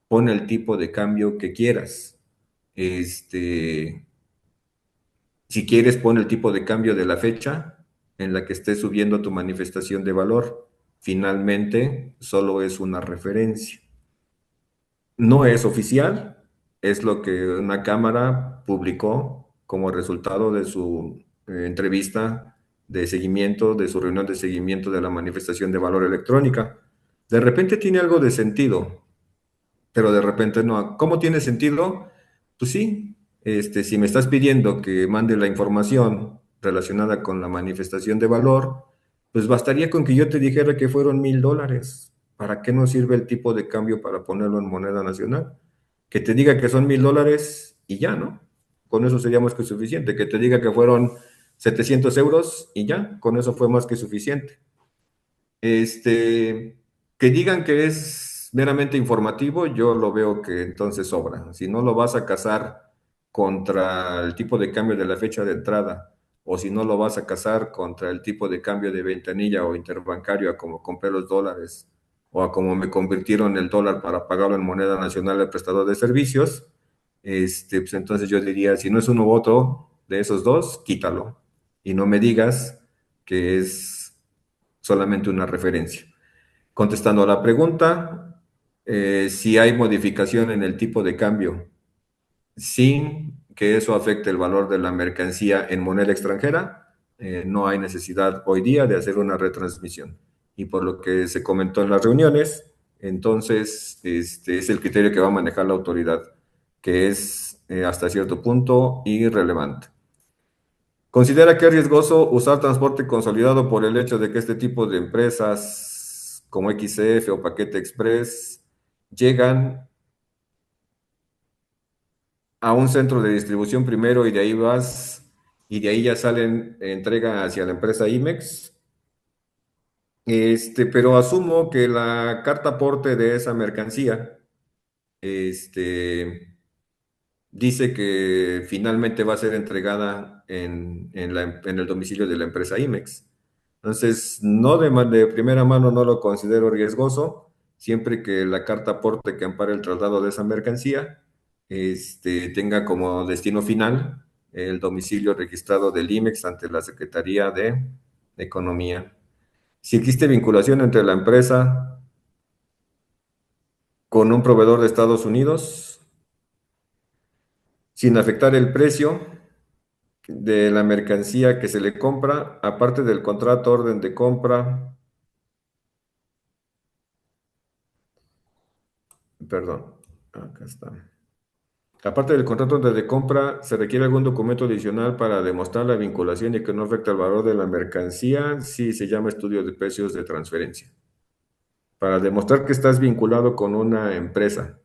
S1: Pon el tipo de cambio que quieras. Este, si quieres, pon el tipo de cambio de la fecha en la que estés subiendo tu manifestación de valor. Finalmente, solo es una referencia. No es oficial, es lo que una cámara publicó como resultado de su entrevista de seguimiento, de su reunión de seguimiento de la manifestación de valor electrónica. De repente tiene algo de sentido, pero de repente no. ¿Cómo tiene sentido? Pues sí, si me estás pidiendo que mande la información relacionada con la manifestación de valor, pues bastaría con que yo te dijera que fueron $1,000. ¿Para qué nos sirve el tipo de cambio para ponerlo en moneda nacional? Que te diga que son $1,000 y ya, ¿no? Con eso sería más que suficiente. Que te diga que fueron 700 euros y ya, con eso fue más que suficiente. Que digan que es meramente informativo, yo lo veo que entonces sobra. Si no lo vas a casar contra el tipo de cambio de la fecha de entrada, o si no lo vas a casar contra el tipo de cambio de ventanilla o interbancario, a como compré los dólares, o a como me convirtieron el dólar para pagarlo en moneda nacional al prestador de servicios, pues entonces yo diría, si no es uno u otro de esos dos, quítalo. Y no me digas que es solamente una referencia. Contestando a la pregunta, si hay modificación en el tipo de cambio sin que eso afecte el valor de la mercancía en moneda extranjera, no hay necesidad hoy día de hacer una retransmisión. Y por lo que se comentó en las reuniones, entonces es el criterio que va a manejar la autoridad, que es hasta cierto punto irrelevante. ¿Considera que es riesgoso usar transporte consolidado por el hecho de que este tipo de empresas como XCF o Paquete Express llegan a un centro de distribución primero y de ahí vas y de ahí ya salen entrega hacia la empresa IMEX? Pero asumo que la carta aporte de esa mercancía, este, dice que finalmente va a ser entregada en el domicilio de la empresa IMEX. Entonces, no de primera mano no lo considero riesgoso, siempre que la carta aporte que ampare el traslado de esa mercancía tenga como destino final el domicilio registrado del IMEX ante la Secretaría de Economía. Si existe vinculación entre la empresa con un proveedor de Estados Unidos, sin afectar el precio de la mercancía que se le compra, aparte del contrato orden de compra, perdón, acá está. Aparte del contrato orden de compra, ¿se requiere algún documento adicional para demostrar la vinculación y que no afecta el valor de la mercancía? Sí, se llama estudio de precios de transferencia. Para demostrar que estás vinculado con una empresa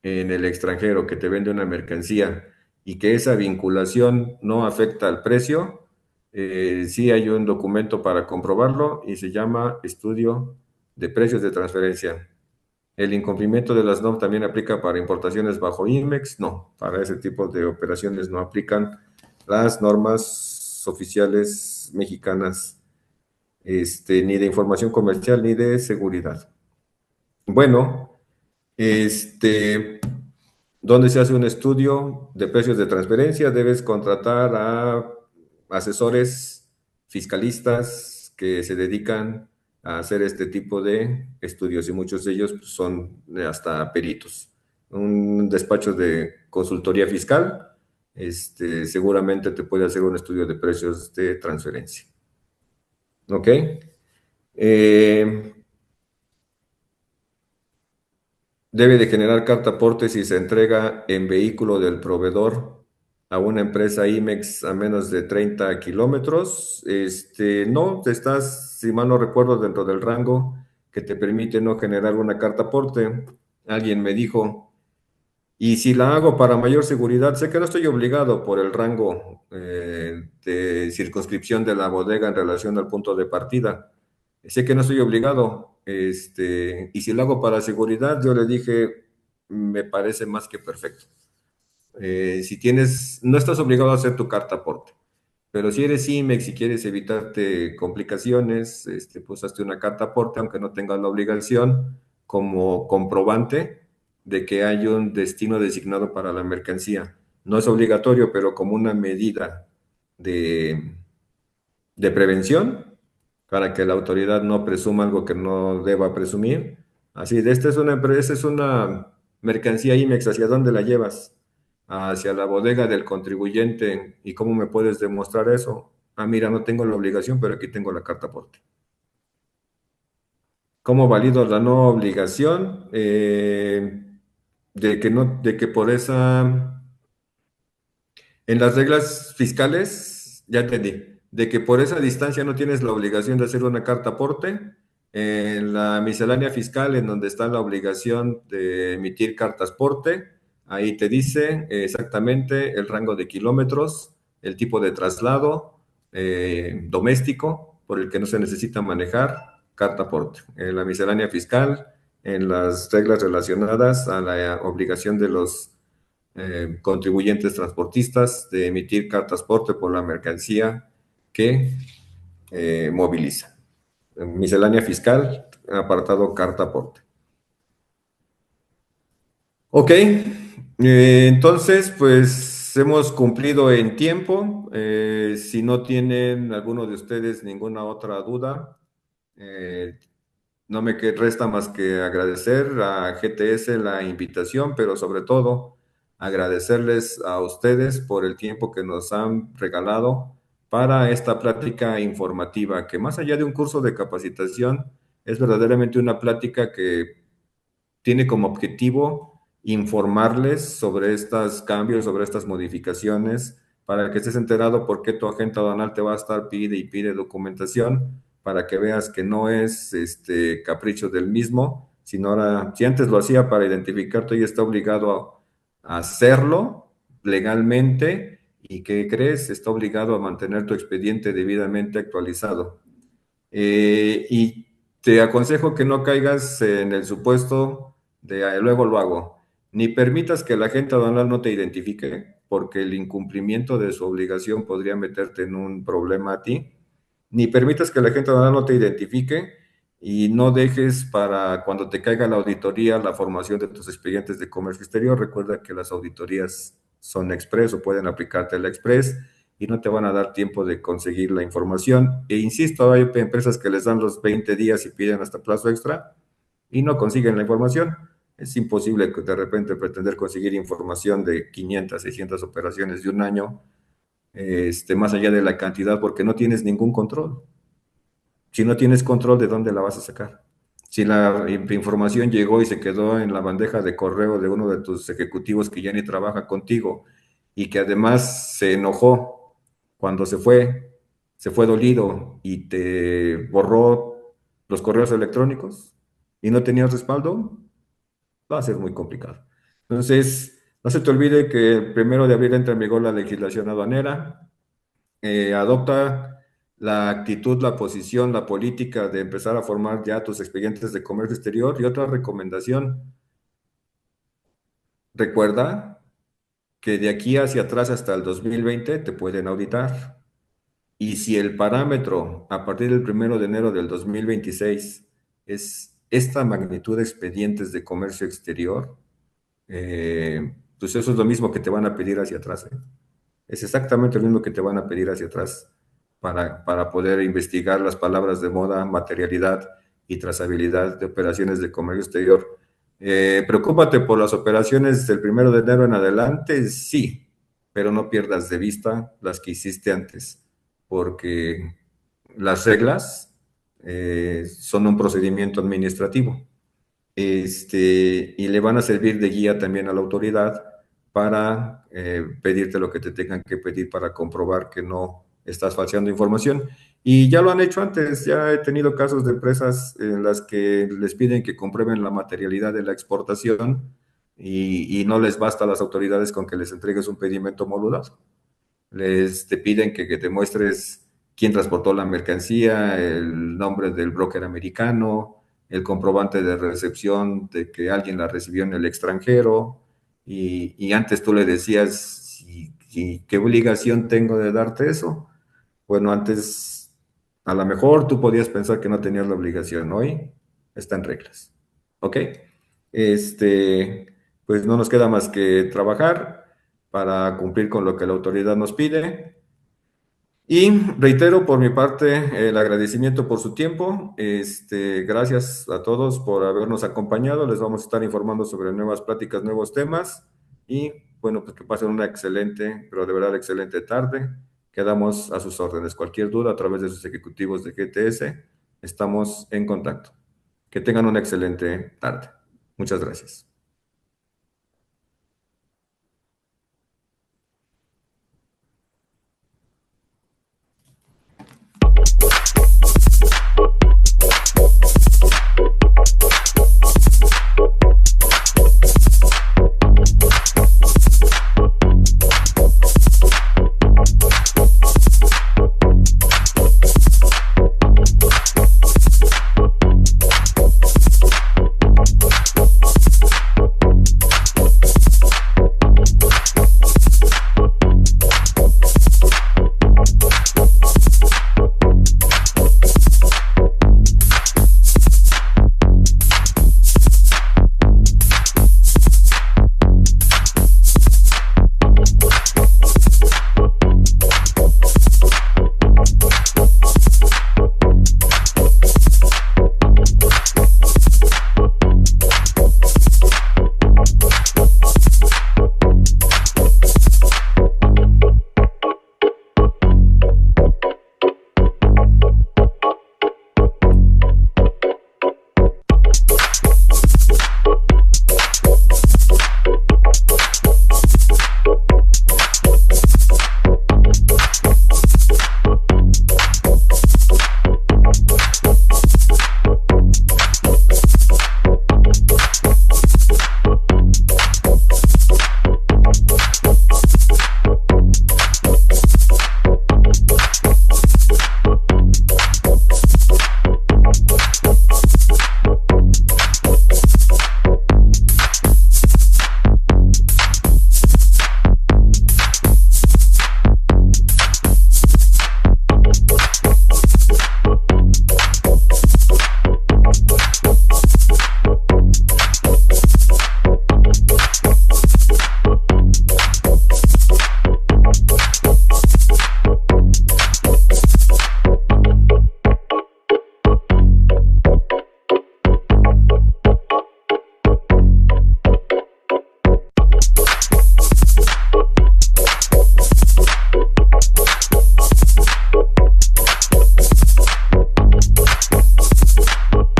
S1: en el extranjero que te vende una mercancía y que esa vinculación no afecta al precio, sí hay un documento para comprobarlo y se llama estudio de precios de transferencia. El incumplimiento de las NOM también aplica para importaciones bajo IMEX. No, para ese tipo de operaciones no aplican las normas oficiales mexicanas, ni de información comercial ni de seguridad. Bueno, donde se hace un estudio de precios de transferencia, debes contratar a asesores fiscalistas que se dedican a hacer este tipo de estudios y muchos de ellos pues, son hasta peritos. Un despacho de consultoría fiscal, seguramente te puede hacer un estudio de precios de transferencia. ¿Ok? Eh, Debe de generar carta aporte si se entrega en vehículo del proveedor a una empresa IMEX a menos de 30 kilómetros. No, estás, si mal no recuerdo, dentro del rango que te permite no generar una carta aporte. Alguien me dijo, y si la hago para mayor seguridad, sé que no estoy obligado por el rango de circunscripción de la bodega en relación al punto de partida. Sé que no estoy obligado, y si lo hago para seguridad, yo le dije, me parece más que perfecto. Si tienes, no estás obligado a hacer tu carta aporte, pero si eres IMEX y quieres evitarte complicaciones, pues hazte una carta aporte, aunque no tengas la obligación, como comprobante de que hay un destino designado para la mercancía. No es obligatorio, pero como una medida de, de prevención, para que la autoridad no presuma algo que no deba presumir. Así, de esta es una empresa, es una mercancía IMEX, ¿hacia dónde la llevas? Hacia la bodega del contribuyente. ¿Y cómo me puedes demostrar eso? Ah, mira, no tengo la obligación, pero aquí tengo la carta aporte. ¿Cómo valido la no obligación? De que por esa En las reglas fiscales, ya entendí, de que por esa distancia no tienes la obligación de hacer una carta aporte. En la miscelánea fiscal, en donde está la obligación de emitir cartas aporte, ahí te dice exactamente el rango de kilómetros, el tipo de traslado doméstico por el que no se necesita manejar carta aporte. En la miscelánea fiscal, en las reglas relacionadas a la obligación de los contribuyentes transportistas de emitir cartas porte por la mercancía que moviliza. Miscelánea fiscal, apartado carta porte. Ok, entonces pues hemos cumplido en tiempo. Si no tienen alguno de ustedes ninguna otra duda, no me resta más que agradecer a GTS la invitación, pero sobre todo agradecerles a ustedes por el tiempo que nos han regalado para esta plática informativa, que más allá de un curso de capacitación, es verdaderamente una plática que tiene como objetivo informarles sobre estos cambios, sobre estas modificaciones, para que estés enterado por qué tu agente aduanal te va a estar pide y pide documentación, para que veas que no es capricho del mismo, sino ahora, si antes lo hacía para identificarte, hoy está obligado a hacerlo legalmente y ¿qué crees? Está obligado a mantener tu expediente debidamente actualizado. Y te aconsejo que no caigas en el supuesto de luego lo hago. Ni permitas que la agente aduanal no te identifique, porque el incumplimiento de su obligación podría meterte en un problema a ti. Ni permitas que la agente aduanal no te identifique y no dejes para cuando te caiga la auditoría la formación de tus expedientes de comercio exterior. Recuerda que las auditorías son express o pueden aplicarte la express y no te van a dar tiempo de conseguir la información. E insisto, hay empresas que les dan los 20 días y piden hasta plazo extra y no consiguen la información. Es imposible de repente pretender conseguir información de 500, 600 operaciones de un año, más allá de la cantidad, porque no tienes ningún control. Si no tienes control, ¿de dónde la vas a sacar? Si la información llegó y se quedó en la bandeja de correo de uno de tus ejecutivos que ya ni trabaja contigo y que además se enojó cuando se fue dolido y te borró los correos electrónicos, y no tenías respaldo, va a ser muy complicado. Entonces, no se te olvide que el 1 de abril entra en vigor la legislación aduanera. Adopta la actitud, la posición, la política de empezar a formar ya tus expedientes de comercio exterior. Y otra recomendación, recuerda que de aquí hacia atrás hasta el 2020 te pueden auditar. Y si el parámetro a partir del 1 de enero del 2026 es esta magnitud de expedientes de comercio exterior, pues eso es lo mismo que te van a pedir hacia atrás, ¿eh? Es exactamente lo mismo que te van a pedir hacia atrás para poder investigar las palabras de moda, materialidad y trazabilidad de operaciones de comercio exterior. Preocúpate por las operaciones del 1 de enero en adelante, sí, pero no pierdas de vista las que hiciste antes, porque las reglas son un procedimiento administrativo, y le van a servir de guía también a la autoridad para pedirte lo que te tengan que pedir para comprobar que no estás falseando información. Y ya lo han hecho antes, ya he tenido casos de empresas en las que les piden que comprueben la materialidad de la exportación y no les basta a las autoridades con que les entregues un pedimento modulado. Te piden que demuestres quién transportó la mercancía, el nombre del broker americano, el comprobante de recepción de que alguien la recibió en el extranjero. Y antes tú le decías, ¿qué obligación tengo de darte eso? Bueno, antes a lo mejor tú podías pensar que no tenías la obligación. Hoy está en reglas. ¿Ok? Este, pues no nos queda más que trabajar para cumplir con lo que la autoridad nos pide. Y reitero por mi parte el agradecimiento por su tiempo. Gracias a todos por habernos acompañado. Les vamos a estar informando sobre nuevas pláticas, nuevos temas. Y bueno, pues que pasen una excelente, pero de verdad excelente tarde. Quedamos a sus órdenes. Cualquier duda a través de sus ejecutivos de GTS, estamos en contacto. Que tengan una excelente tarde. Muchas gracias.